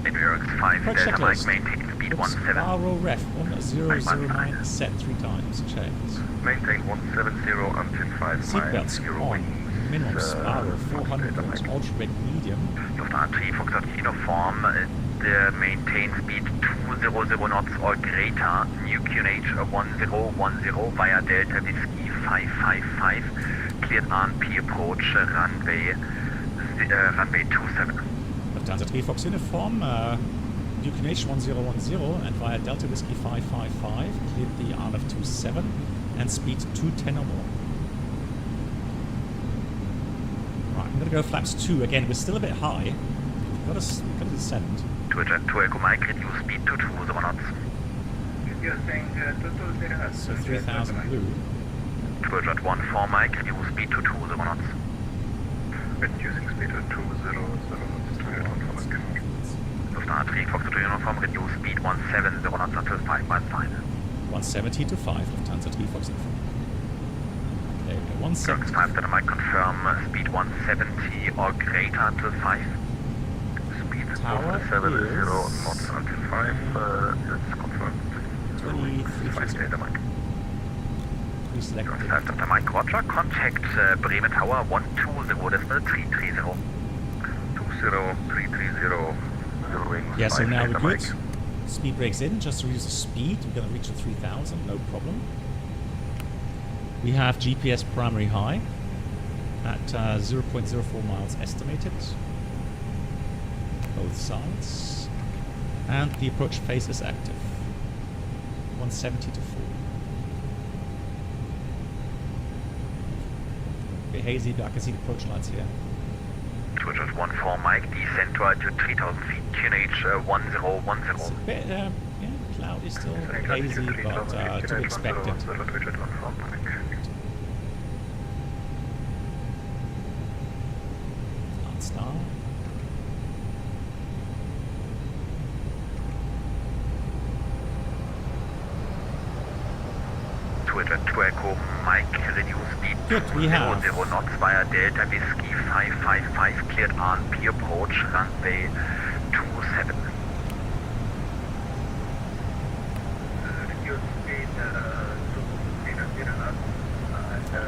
Eurowings 5 Approach Delta Mike, checklist. maintain speed Oops, 17. Barrow ref 1009 set 3 times. Checked. Maintain 170 until 5 miles. Seatbelts on. Minimum Sparrow 400 volts. Ultra red medium. Lufthansa 3 Foxtrot Uniform, maintain speed 200 knots or greater. New QNH 1010 via Delta Whiskey 555. Cleared RNP approach runway 27. Lufthansa 3 Fox Uniform. QNH 1010 and via Delta Whiskey 555. Cleared the RF 27 and speed 210 or more. Right, I'm going to go flaps 2 again. We're still a bit high. We've got to descend. Twitter to Echo Mike, reduce speed to 20 knots. So 3000 blue. Twitter 14 Mike, reduce speed to 20 knots. Reducing speed to 200 knots. Lufthansa 3 Foxtrot Uniform, reduce speed 170 knots until 5 miles final. 170 to 5, Lufthansa 3 Fox Uniform. There we go, 170. 5 Delta Mike, confirm speed 170 or greater until 5. Tower 70 is knots until 5, it's confirmed. 5 Delta Mike. Reselected. 5 Delta Mike, roger, contact Bremen Tower 120.330. 20330. Yeah, so now we're good. Speed brakes in, just to reduce the speed. We're going to reach the 3000, no problem. We have GPS primary high at 0.04 miles estimated. Both sides. And the approach face is active. 170 to 4. A bit hazy, but I can see the approach lights here. Twitter 14 Mike, descend to altitude 3000 feet, QNH 1010. It's a bit, yeah, cloudy still, hazy, but to be expected. Start star. Twitter to Echo Mike, reduce speed Good, we have 00 knots via Delta Whiskey 555, cleared RNP approach runway 27.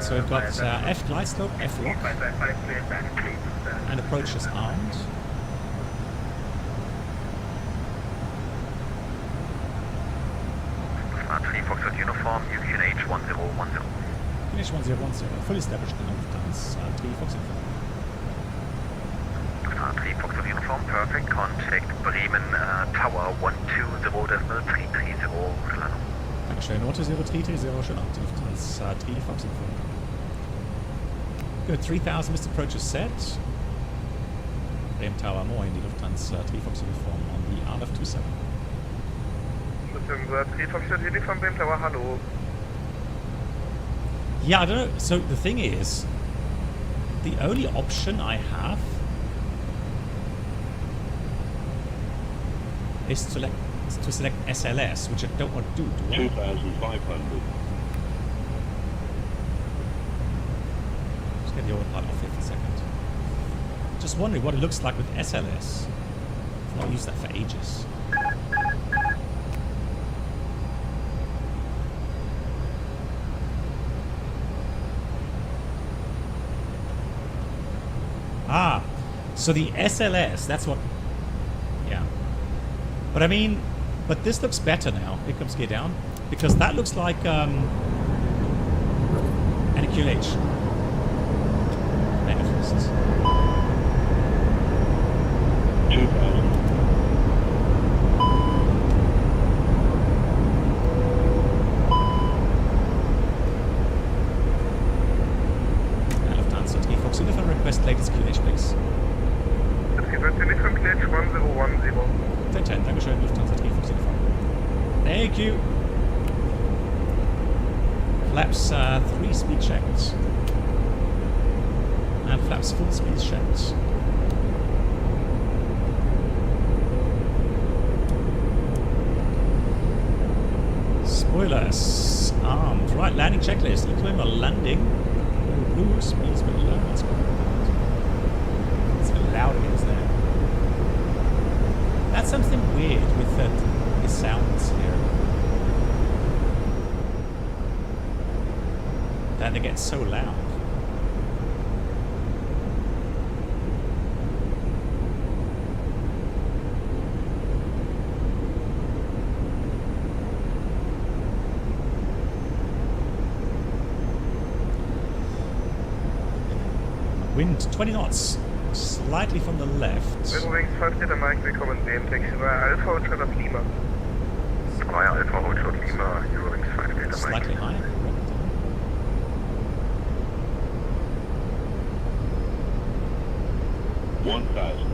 So we've got F glide slope, F lock, and approach is armed. Lufthansa 3 Foxtrot Uniform, QNH 1010. Finish 1010, fully established now, Lufthansa 3 Fox Uniform. Lufthansa 3 Foxtrot Uniform, perfect, contact Bremen Tower 120.330. Dankeschön, Auto 0330, schön ab, Lufthansa 3 Fox Uniform. Good, 3000 missed approach is set. Bremen Tower, moin, die Lufthansa 3 Fox Uniform on the RF27. Lufthansa 3 Foxtrot Uniform, Bremen Tower, hallo. Yeah, I don't know. So the thing is, the only option I have is to select SLS, which I don't want to do I? 2,500. Let's get the autopilot off here for a second. Just wondering what it looks like with SLS. I've not used that for ages. Ah, so the SLS, that's what, yeah. But I mean, but this looks better now. Here comes gear down. Because that looks like an QH. Manifests. 2,000. Lufthansa, Takeoff, Uniform request latest QH, please. Uniform QH 1010. 1010, Dankeschön, Lufthansa, Takeoff, Uniform. Thank you. Flaps 3 speed checked. And flaps 4 speed checked. Spoilers armed. Right, landing checklist. Equipment landing. Blue speeds a bit low. That's good. It's a bit loud again, isn't it? That's something weird with the sounds here. That they get so loud. Wind 20 knots, slightly from the left. Übrigens, falls ihr der Mike willkommen sehen, Taxi bei Alpha und Shuttle Lima. Squire Alpha Hotel Lima, Eurowings 5 Delta Slightly Mike. high. 1,000.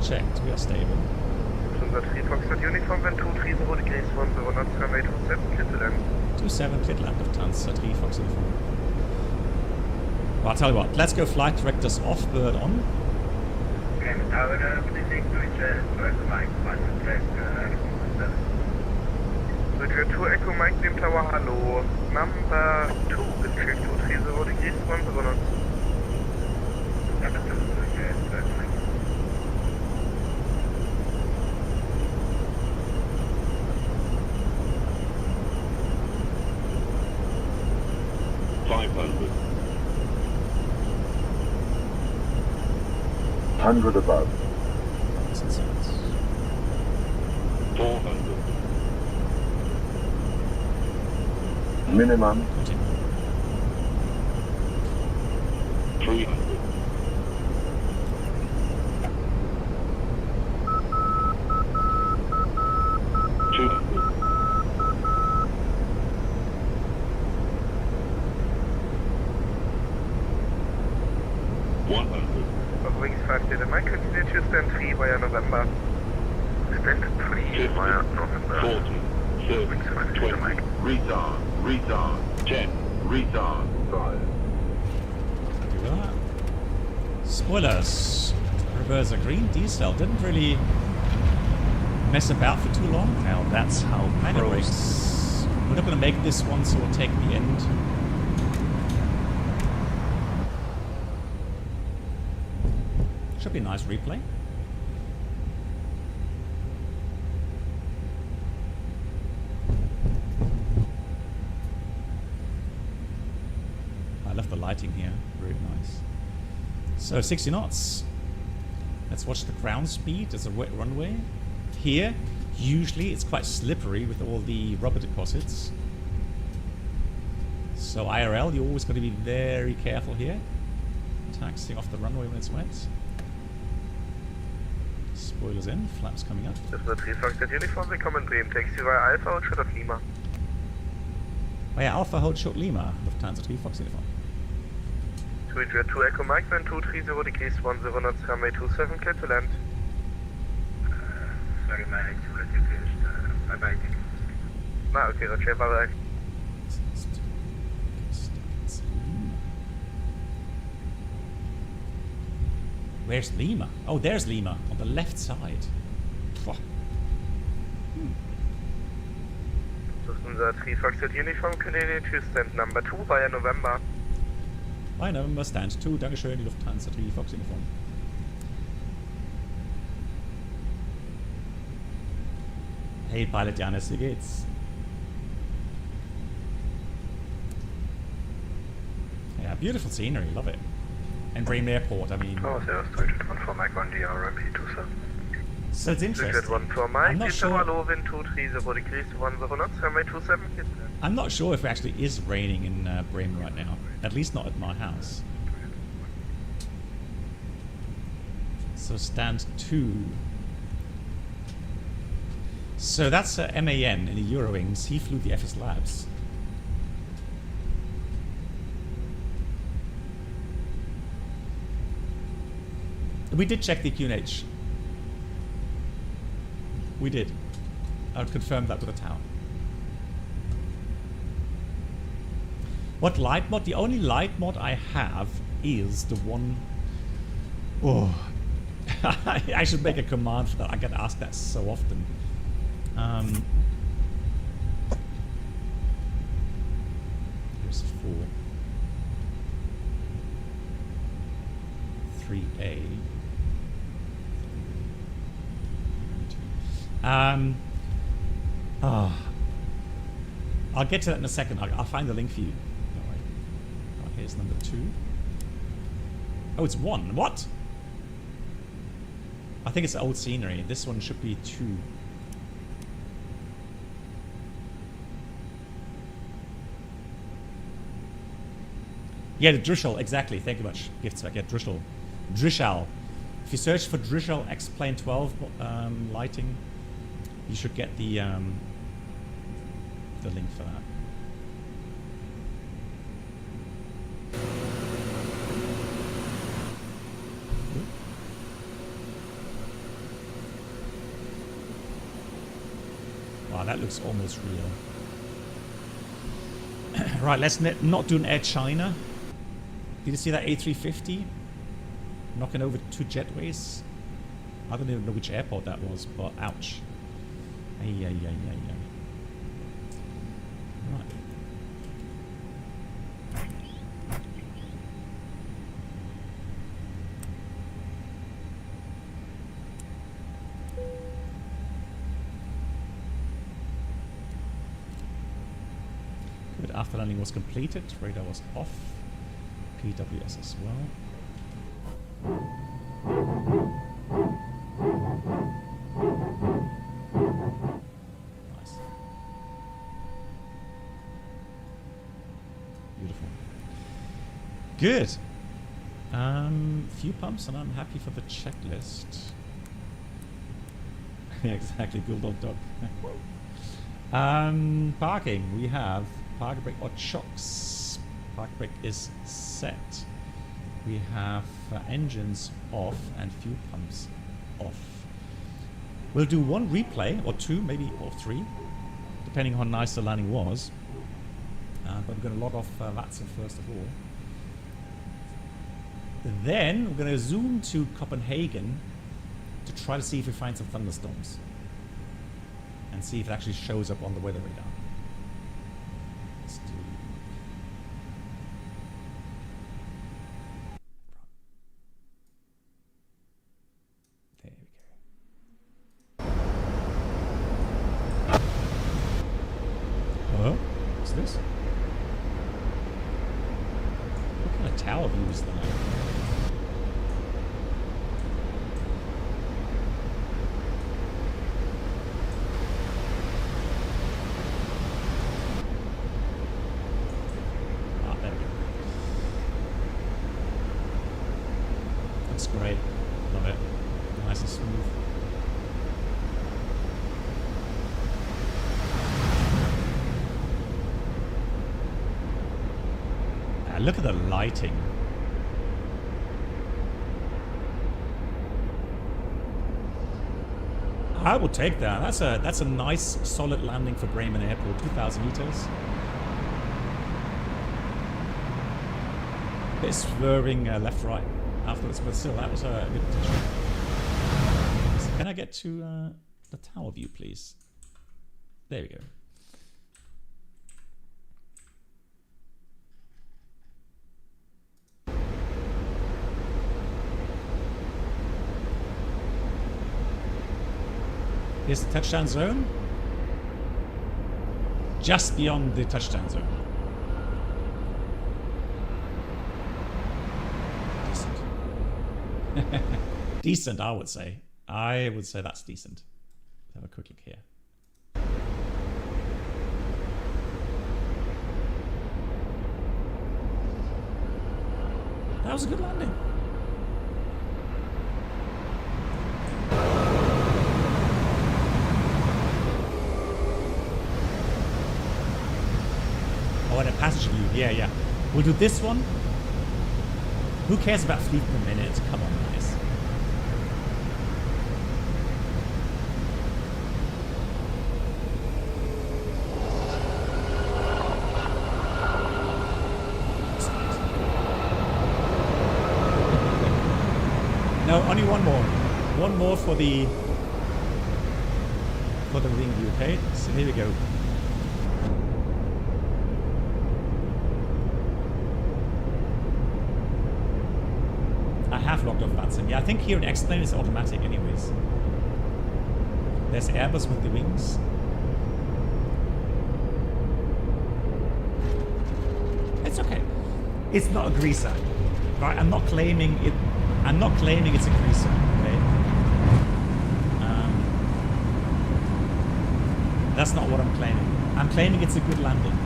Checked, we are stable. Unser 3 Foxtrot Uniform, when 230 degrees 10 knots, runway 27, clear to land. 27 clear to land, Lufthansa 3 Fox Uniform. Well, I'll tell you what, let's go flight directors off, bird on. Bridge 2 Echo Mike, Dim Tower, hello. Number 2 is checked, 230 degrees 10 knots. 500. 100 above. 400. Minimum. 300. 200. 100. Wings 5 Delta Mike, continue to stand 3 via November. Stand 3 via November. 40. 30. 20. Retard. Retard. 10. Retard. 5. Do that. Spoilers. Reverse a green diesel. Didn't really mess about for too long. Now that's how Manual pros. brakes. We're not going to make this one, so we'll take the end. Should be a nice replay. I love the lighting here. Really nice. So 60 knots. Let's watch the ground speed. There's a wet runway. Here, usually it's quite slippery with all the rubber deposits. So IRL, you're always going to be very careful here. Taxiing off the runway when it's wet. Spoilers in, flaps coming up. Das wird 3 Foxtrot Uniform, willkommen Bremen, Taxi via Alpha und Shuttle Lima. Oh yeah, Alpha hold short Lima, Lufthansa 3 Fox Uniform. Bridge 2 Echo Mike, when 230 degrees 10 knots, runway 27, clear to land. Sorry, my activity is bye-bye. Ah, okay, Roger, bye-bye. Where's Lima? Oh, there's Lima on the left side. Pwah. Unser 3 Uniform Canadian to stand number 2 via November. Bei November Stand 2, Dankeschön, die Lufthansa 3 Fox Uniform. Hey Pilot Janis, wie geht's? Yeah, beautiful scenery, love it. And Bremen Airport, I mean. Oh, there's 321 for Mike 1 DR MP27. So it's interesting. I'm not sure. I'm not sure if it actually is raining in Bremen right now. At least not at my house. So stand 2. So that's MAN in the Eurowings. He flew the FSLabs. We did check the QNH. We did. I'll confirm that with the tower. What light mod? The only light mod I have is the one... Oh. I should make a command for that. I get asked that so often. Here's 4. 3A. I'll get to that in a second. I'll find the link for you. Don't worry. Oh, here's number 2. Oh, it's 1. What? I think it's old scenery. This one should be 2. Yeah, the Drischel, exactly. Thank you much. Gifts back. Yeah, Drischel. Drischel. If you search for Drischel X-Plane 12 lighting, you should get the link for that. Wow, that looks almost real. Right, let's not do an Air China. Did you see that A350 knocking over 2 jetways? I don't even know which airport that was, but ouch. Ay. Right. Good. After landing was completed, radar was off. PWS as well. Nice. Beautiful. Good. Few pumps and I'm happy for the checklist. Yeah, exactly. Bulldog dog. Parking. We have park brake or chocks. Park brake is set. We have engines off and fuel pumps off. We'll do 1 replay or 2, maybe, or 3, depending on how nice the landing was. But we're going to log off VATSIM first of all. Then we're going to zoom to Copenhagen to try to see if we find some thunderstorms and see if it actually shows up on the weather radar. Let's do. There we go. Hello? What's this? What kind of tower view is that? Great. Love it. Nice and smooth. Look at the lighting. I will take that. That's a nice solid landing for Bremen Airport. 2,000 meters. Bit swerving left right. afterwards, but still, that was a good touch. Can I get to the tower view, please? There we go. Here's the touchdown zone. Just beyond the touchdown zone. Decent. Decent, I would say. I would say that's decent. Let's have a quick look here. That was a good landing. Oh, and a passenger view. Yeah, yeah. We'll do this one. Who cares about fleet per minute? Come on, guys. No, only one more. One more for the wing view, okay? So here we go. I have locked off VATSIM. Yeah, I think here in X-Plane it's automatic anyways. There's Airbus with the wings. It's okay. It's not a greaser. Right? I'm not claiming it. I'm not claiming it's a greaser, okay? That's not what I'm claiming. I'm claiming it's a good landing.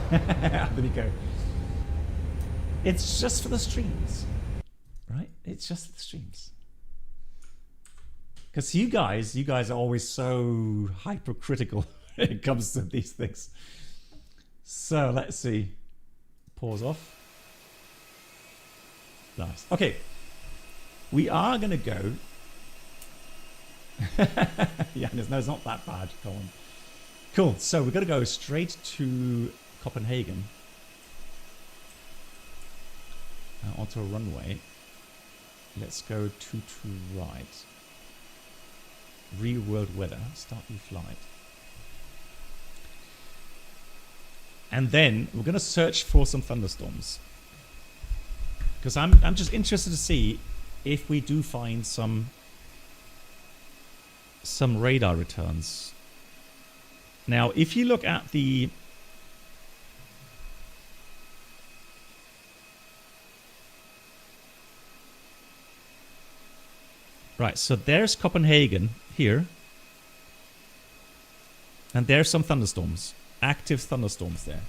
There we go. It's just for the streams, right? It's just for the streams. Because you guys are always so hypercritical when it comes to these things. So let's see. Pause off. Nice. Okay. We are going to go. Yeah, no, it's not that bad. Go on. Cool. So we're going to go straight to Copenhagen. Onto a runway. Let's go to right. Real world weather. Start the flight. And then we're going to search for some thunderstorms. Because I'm just interested to see if we do find some radar returns. Now, if you look at the right, so there's Copenhagen here, and there's some thunderstorms, active thunderstorms there.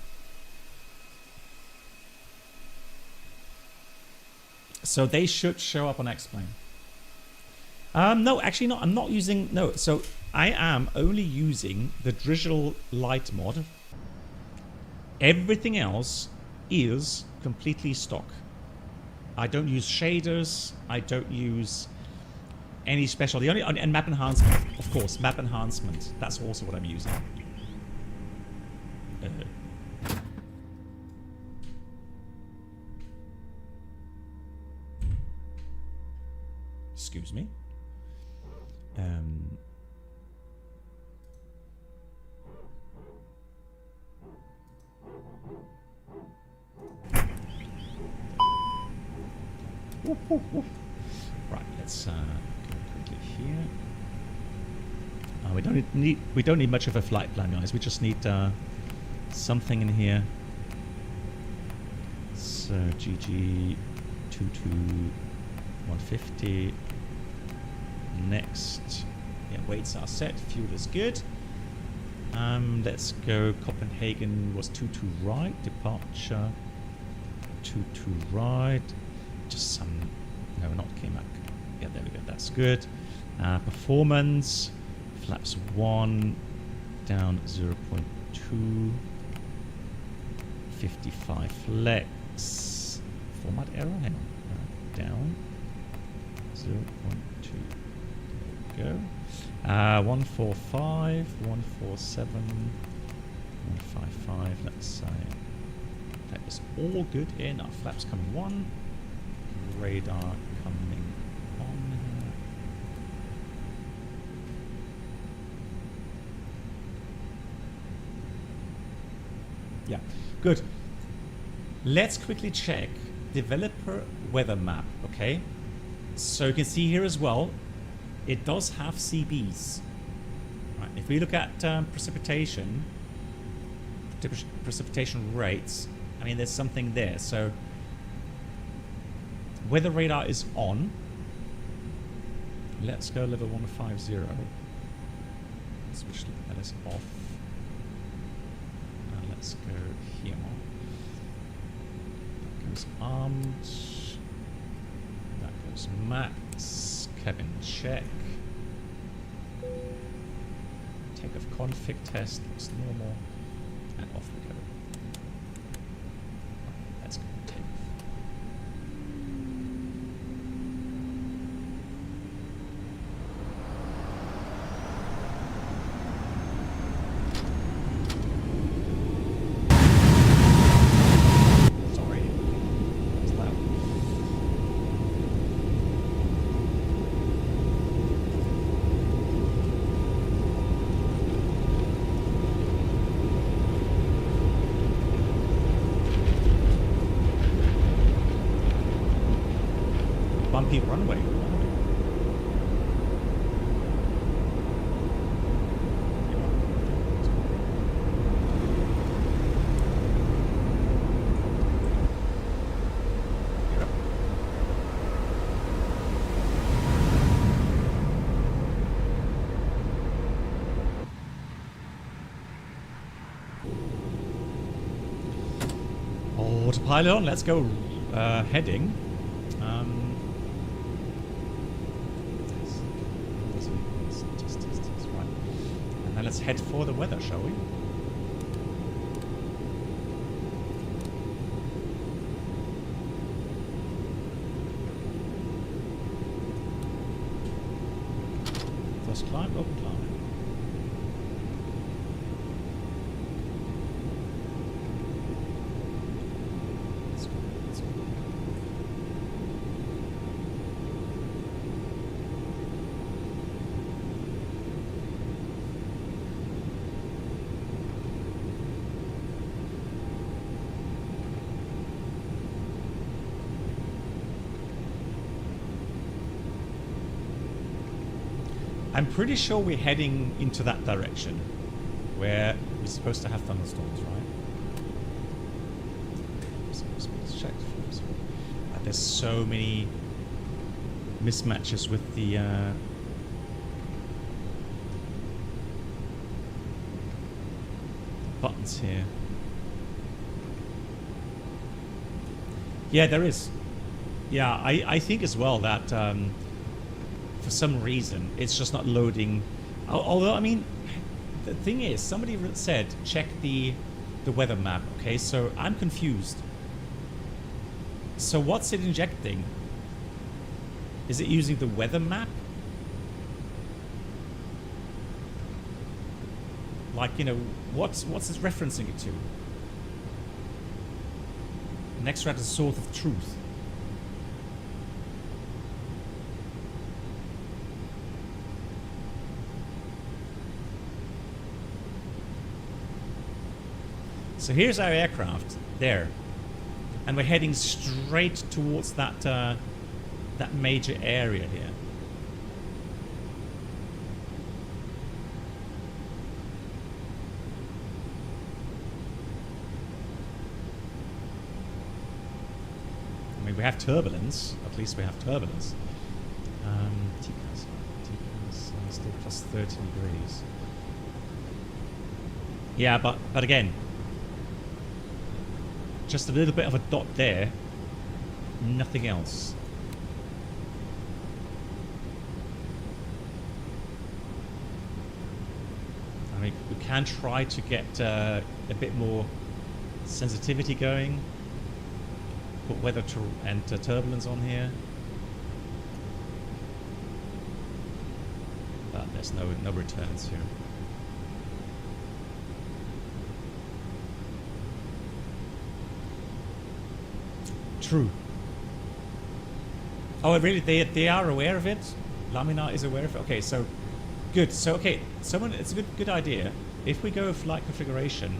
So they should show up on X-Plane. No, actually not. I'm not using... No, so I am only using the Drizzle Light mod. Everything else is completely stock. I don't use shaders. I don't use any special... The only... And map enhancement, of course. Map enhancement. That's also what I'm using. Excuse me. Right, let's go quickly here. We don't need much of a flight plan, guys. We just need something in here. So GG 22150. Next, yeah, weights are set. Fuel is good. Let's go. Copenhagen was 22 right. Departure 22 right. Just some. No, not K-Mac. Yeah, there we go. That's good. Performance. Flaps 1 down 0.2. 55 flex. Format error. Hang on. Down 0.2. Go. 145, 147, 155. Let's say that is all good. Enough. Flaps coming 1. radar coming on here. Yeah, good. Let's quickly check developer weather map, okay? So you can see here as well, it does have CBs. Right, if we look at precipitation rates, I mean, there's something there. So weather radar is on. Let's go level 150. Switch that is off. Let's go here. That goes armed. That goes max. Cabin check. Takeoff config test looks normal. And off we go. Let's go takeoff. Sorry. That was loud. Bumpy runway. Autopilot on, let's go heading. Right. And then let's head for the weather, shall we? First climb, open climb. I'm pretty sure we're heading into that direction where we're supposed to have thunderstorms, right? Let's check. There's so many mismatches with the buttons here. Yeah, there is. Yeah, I think as well that for some reason it's just not loading. Although, I mean, the thing is, somebody said check the weather map. Okay, so I'm confused. So what's it injecting? Is it using the weather map? Like, you know, what's it referencing it to? An extracted source of truth. So here's our aircraft there, and we're heading straight towards that that major area here. I mean, we have turbulence. At least we have turbulence. TCAS still plus 13 degrees. Yeah, but again, just a little bit of a dot there, nothing else. I mean, we can try to get a bit more sensitivity going. Put weather and turbulence on here. But there's no returns here. True. Oh, really? They are aware of it? Laminar is aware of it? Okay, so good. So, okay, it's a good idea. If we go flight configuration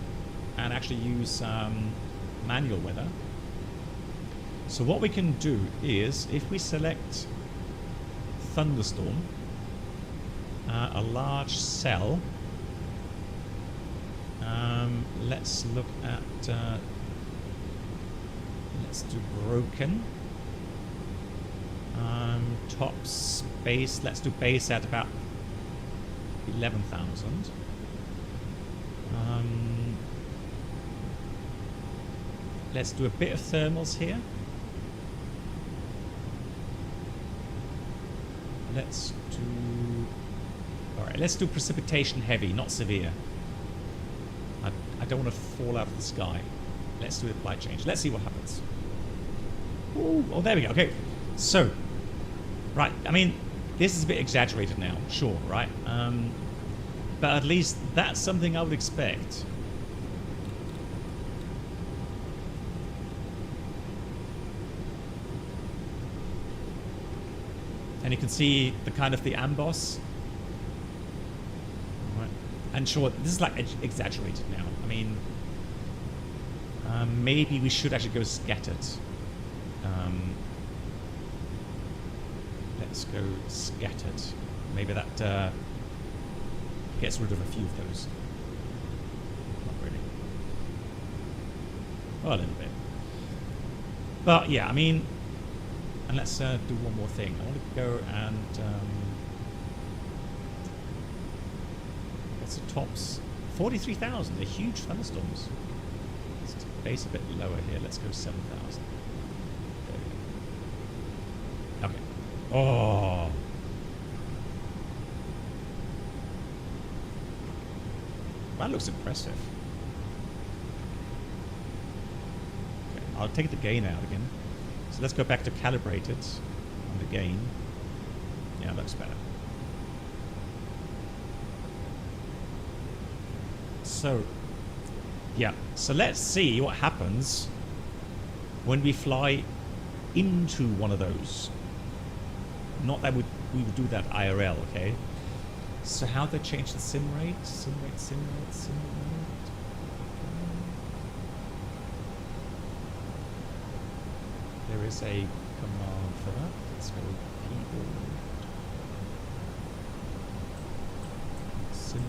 and actually use manual weather. So what we can do is, if we select Thunderstorm, a large cell, let's look at, let's do broken. Top space, let's do base at about 11,000. Let's do a bit of thermals here. Let's do... Alright, let's do precipitation heavy, not severe. I don't want to fall out of the sky. Let's do a flight change. Let's see what happens. Ooh, oh, there we go. Okay, so... Right, I mean, this is a bit exaggerated now, sure, right? But at least that's something I would expect. And you can see the kind of the amboss. Right. And sure, this is like exaggerated now. I mean, maybe we should actually go scattered. Let's go scattered. Maybe that gets rid of a few of those. Not really. Well, a little bit. But yeah, I mean, and let's do one more thing. I want to go and what's the tops? 43,000. They're huge thunderstorms. Let's base a bit lower here. Let's go 7,000. Okay. Oh. That looks impressive. Okay, I'll take the gain out again. So let's go back to calibrated on the gain. Yeah, that looks better. So, yeah. So let's see what happens when we fly into one of those. Not that we would do that IRL, okay? So how do they change the sim rate? Sim rate. There is a command for that. Let's go keyboard. Sim rate.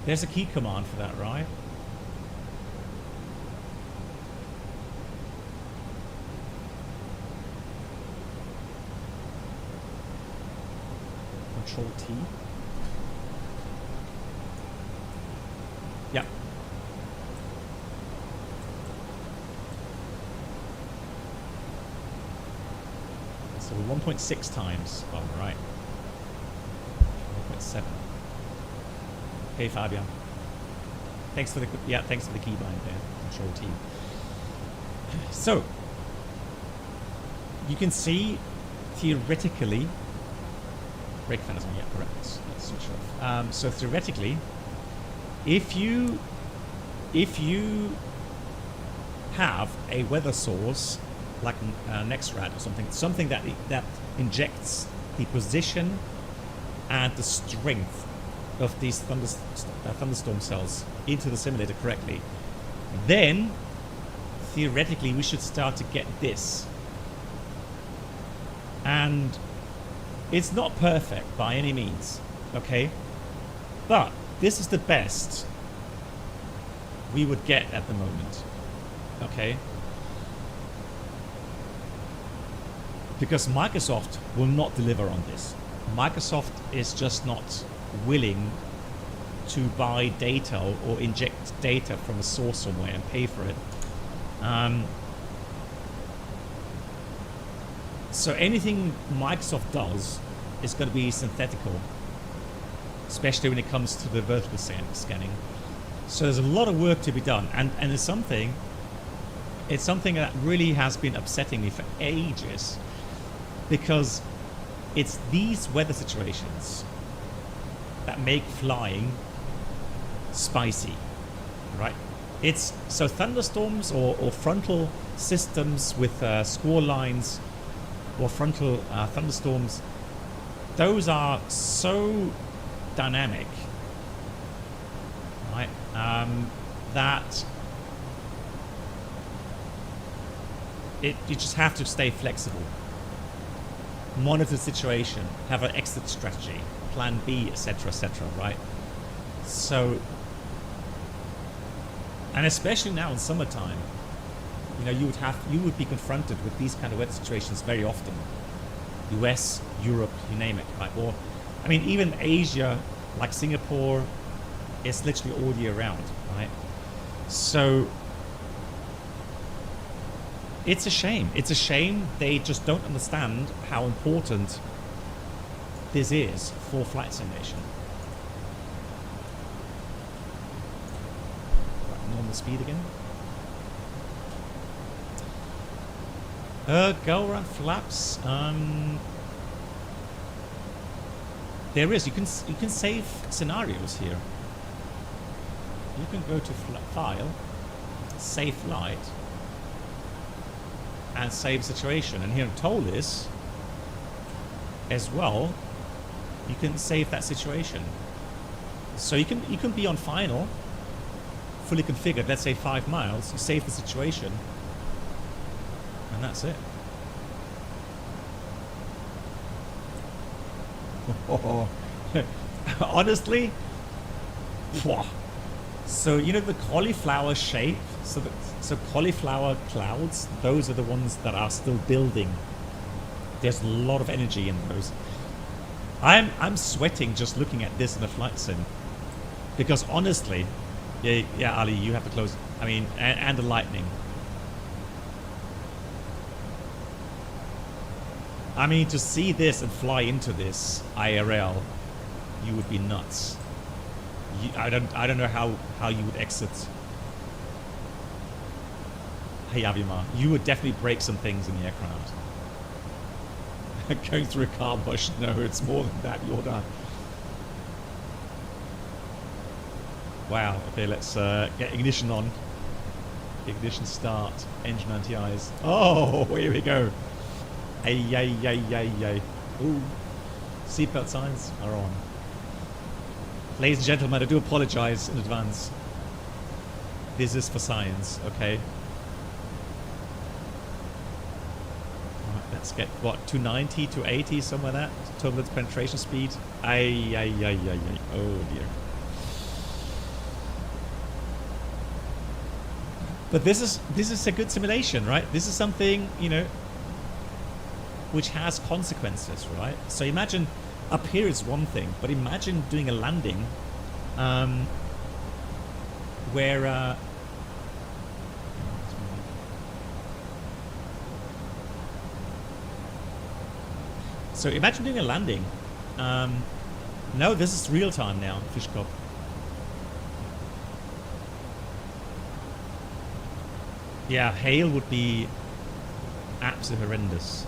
There's a key command for that, right? Control T. Yeah. So 1.6 times. Oh, right. 1.7. Hey Fabian, thanks for the keybind there. Control T. So you can see theoretically, brake fan is on. Yeah, correct. Let's switch off. So theoretically, if you have a weather source like NextRad or something that injects the position and the strength of these thunderstorm cells into the simulator correctly, then theoretically we should start to get this. And it's not perfect by any means, okay? But this is the best we would get at the moment, okay? Because Microsoft will not deliver on this. Microsoft is just not willing to buy data or inject data from a source somewhere and pay for it. So anything Microsoft does is going to be synthetical, especially when it comes to the vertical scanning. So there's a lot of work to be done, and it's something It's something that really has been upsetting me for ages, because it's these weather situations that make flying spicy, right? It's so thunderstorms or frontal systems with squall lines or frontal thunderstorms, those are so dynamic, right? That you just have to stay flexible, monitor the situation, have an exit strategy, plan B, etc., right? So, and especially now in summertime, you know, you would be confronted with these kind of weather situations very often. US, Europe, you name it, right? Or, I mean, even Asia, like Singapore, it's literally all year round, right? So it's a shame. It's a shame they just don't understand how important this is for flight simulation. Right, normal speed again. Go around flaps. There is. You can save scenarios here. You can go to File, Save Flight, and save situation. And here in Toliss as well, you can save that situation. So you can be on final, fully configured. Let's say 5 miles. You save the situation, and that's it. Honestly, so you know the cauliflower shape. So cauliflower clouds. Those are the ones that are still building. There's a lot of energy in those. I'm sweating just looking at this in a flight sim, because honestly, yeah, Ali, you have to close. I mean, and the lightning. I mean, to see this and fly into this IRL, you would be nuts. I don't know how you would exit. Hey Avimar, you would definitely break some things in the aircraft. Going through a car bush, no, it's more than that. You're done. Wow. Okay, let's get ignition on. Ignition start. Engine anti-ice. Oh, here we go. Ay, yay, yay, yay, yay. Ooh. Seatbelt signs are on. Ladies and gentlemen, I do apologize in advance. This is for science, okay? Alright, let's get, what, 290, 280, somewhere that? Turbulence penetration speed. Ay, ay, ay, ay, ay. Oh, dear. But this is a good simulation, right? This is something, you know, which has consequences, right? So imagine up here is one thing, but imagine doing a landing where so imagine doing a landing. No, this is real time now, Fishkop. Yeah, hail would be absolutely horrendous.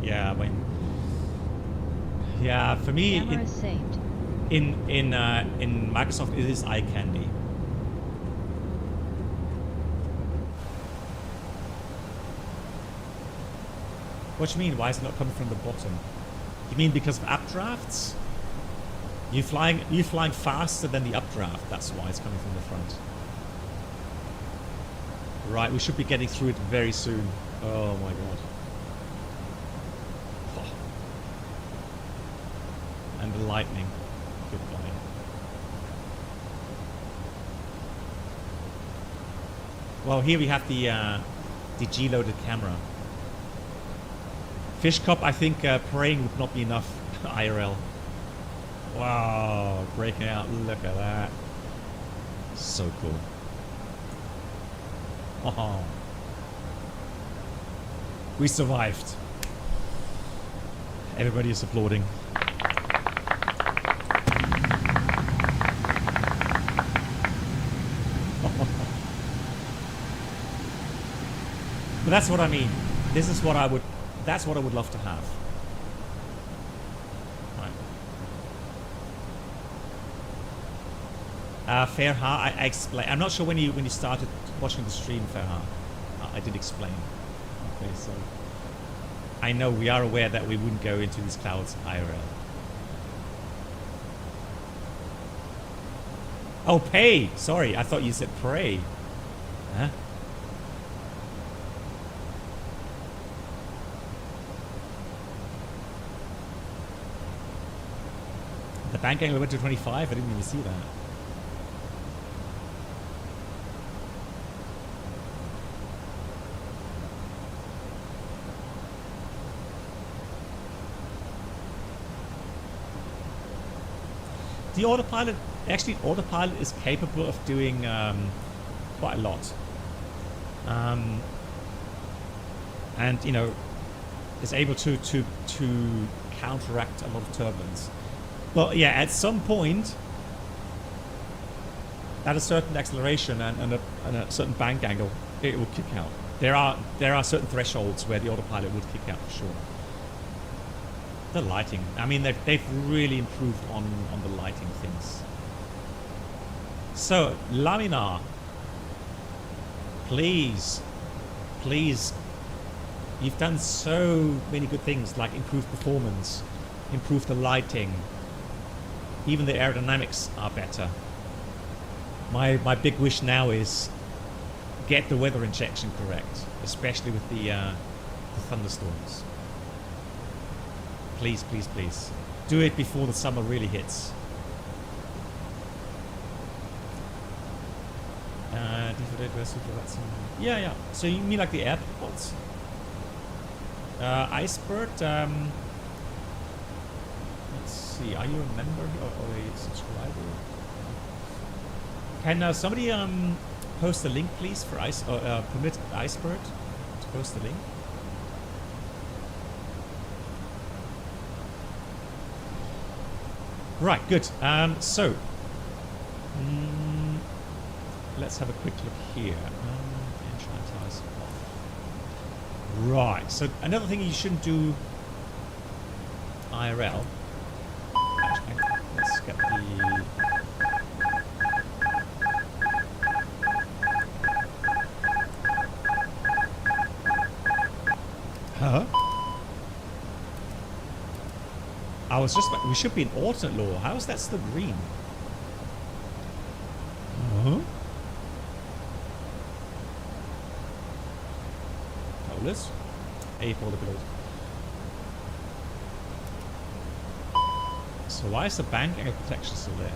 Yeah, I mean, yeah, for me, Camera saved. in Microsoft, it is eye candy. What do you mean? Why is it not coming from the bottom? You mean because of updrafts? You're flying faster than the updraft. That's why it's coming from the front. Right, we should be getting through it very soon. Oh my god. Oh. And the lightning. Goodbye. Well, here we have the G-loaded camera. Fish Cup, I think praying would not be enough. IRL. Wow, breaking out. Look at that. So cool. We survived. Everybody is applauding. But that's what I mean. This is what I would. That's what I would love to have. Right. Ferha, I explain. I'm not sure when you started watching the stream, Ferha. I did explain. Okay, so I know we are aware that we wouldn't go into these clouds IRL. Oh, pay. Sorry, I thought you said pray. Huh? The bank angle went to 25. I didn't even see that. The autopilot, actually, autopilot is capable of doing quite a lot, and you know, is able to counteract a lot of turbulence. Well, yeah, at some point, at a certain acceleration and a certain bank angle, it will kick out. There are certain thresholds where the autopilot would kick out for sure. The lighting, I mean, they've really improved on the lighting things. So, Laminar, please, you've done so many good things, like improved performance, improved the lighting. Even the aerodynamics are better. My big wish now is get the weather injection correct, especially with the thunderstorms. Please, please, please. Do it before the summer really hits. Yeah, yeah. So you mean like the airports? Icebird, let's see, are you a member or a subscriber? Can somebody post the link, please, for permit Icebird to post the link? Right, good. So, let's have a quick look here. Right, so another thing you shouldn't do IRL. Actually, let's get the... Huh? I was just like, we should be in alternate law. How is that still green? Huh? Toliss? A for the pilot. So why is the bank angle protection still there?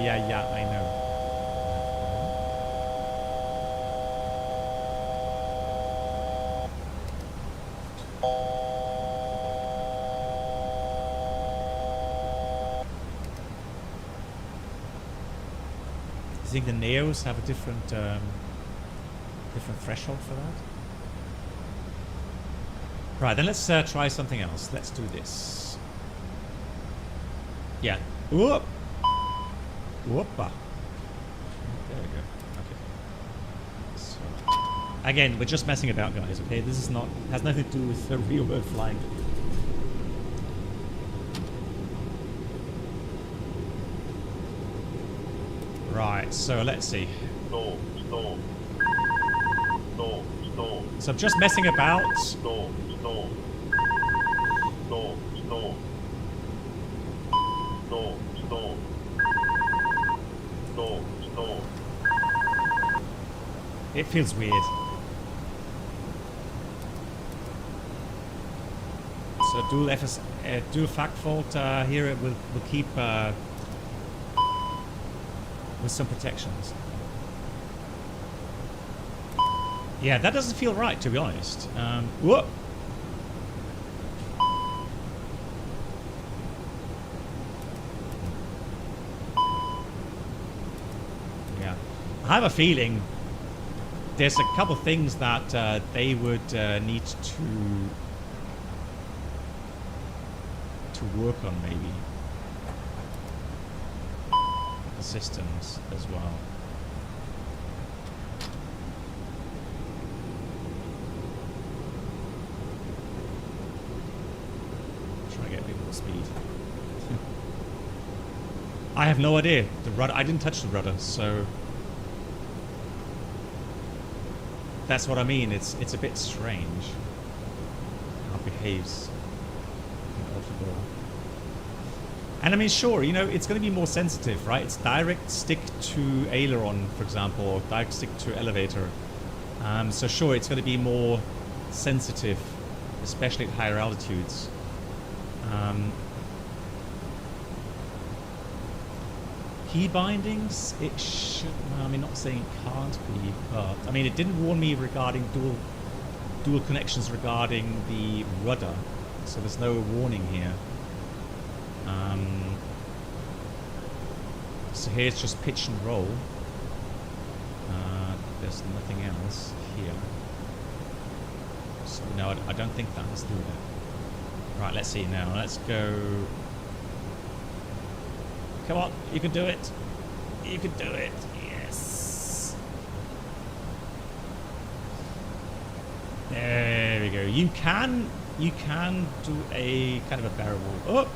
Yeah, I know. Do you think the Neos have a different threshold for that? Right, then let's try something else. Let's do this. Yeah. Whoop. Whoopa. There we go. Okay. So, again, we're just messing about, guys. Okay, this is not has nothing to do with the real world flying. Right. So let's see. Stop. So I'm just messing about. Stop. It feels weird. So dual fact fault here. It will keep with some protections. Yeah, that doesn't feel right, to be honest. Whoa. Yeah, I have a feeling there's a couple things that they would need to work on, maybe. The systems as well. Try to get a bit more speed. I have no idea. The rudder, I didn't touch the rudder, so that's what I mean. It's a bit strange how it behaves. And I mean, sure, you know, it's going to be more sensitive, right? It's direct stick to aileron, for example, or direct stick to elevator. So sure, it's going to be more sensitive, especially at higher altitudes. Key bindings, it should, I mean, not saying it can't be, but I mean, it didn't warn me regarding dual connections regarding the rudder, so there's no warning here. So here it's just pitch and roll. There's nothing else here. So no, I don't think that has to do with it. Right, let's see now. Let's go. Come on, you can do it. You can do it. Yes. There we go. You can do a kind of a barrel roll. Oh.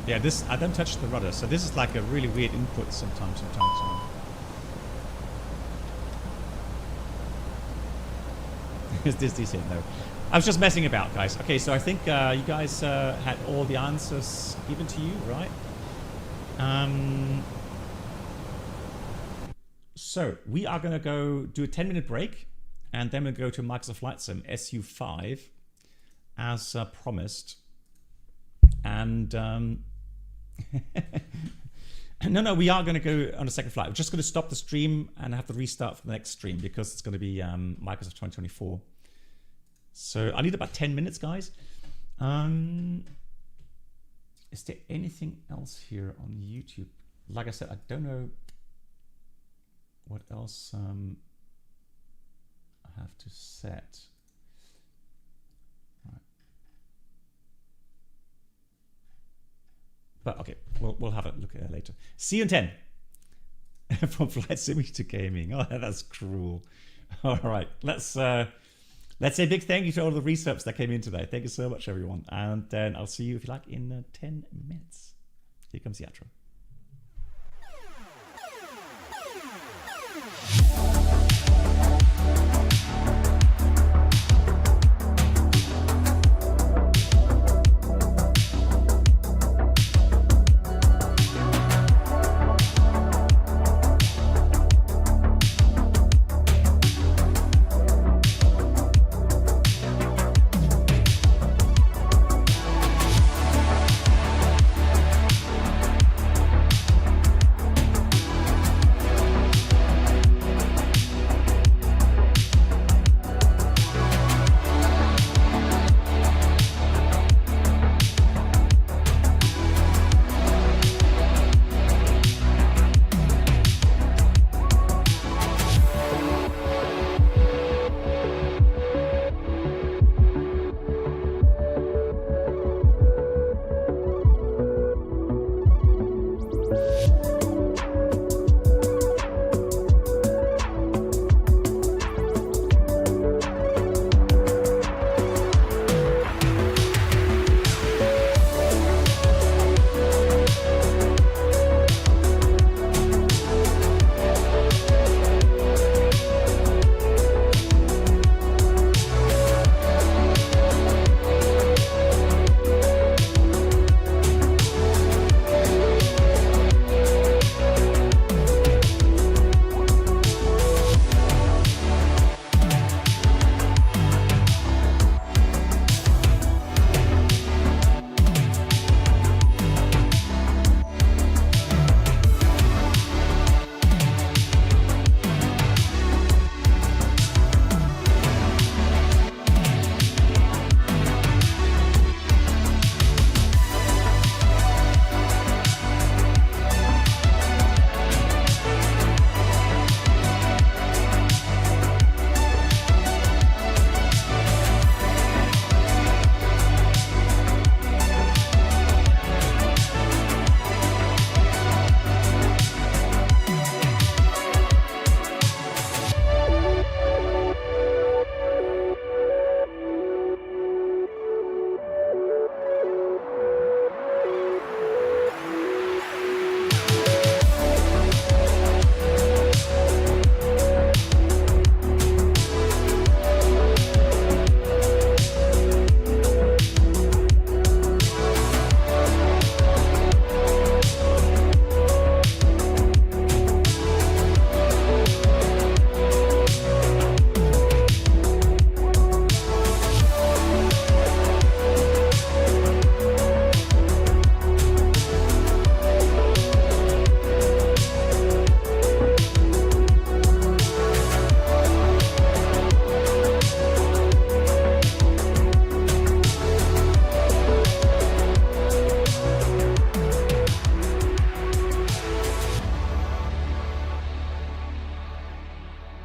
Yeah, this, I don't touch the rudder, so this is like a really weird input sometimes. Is this decent? No. I was just messing about, guys. Okay, so I think you guys had all the answers given to you, right? So we are going to go do a 10-minute break, and then we'll go to Microsoft Flight Sim SU5 as promised. And no, we are going to go on a second flight. We're just going to stop the stream and have to restart for the next stream because it's going to be Microsoft 2024. So I need about 10 minutes, guys. Is there anything else here on YouTube? Like I said, I don't know what else I have to set. But okay, we'll have a look at it later. See you in 10. From Flight Simulator Gaming. Oh, that's cruel. All right, let's say a big thank you to all the resubs that came in today. Thank you so much, everyone. And then I'll see you, if you like, in 10 minutes. Here comes the outro.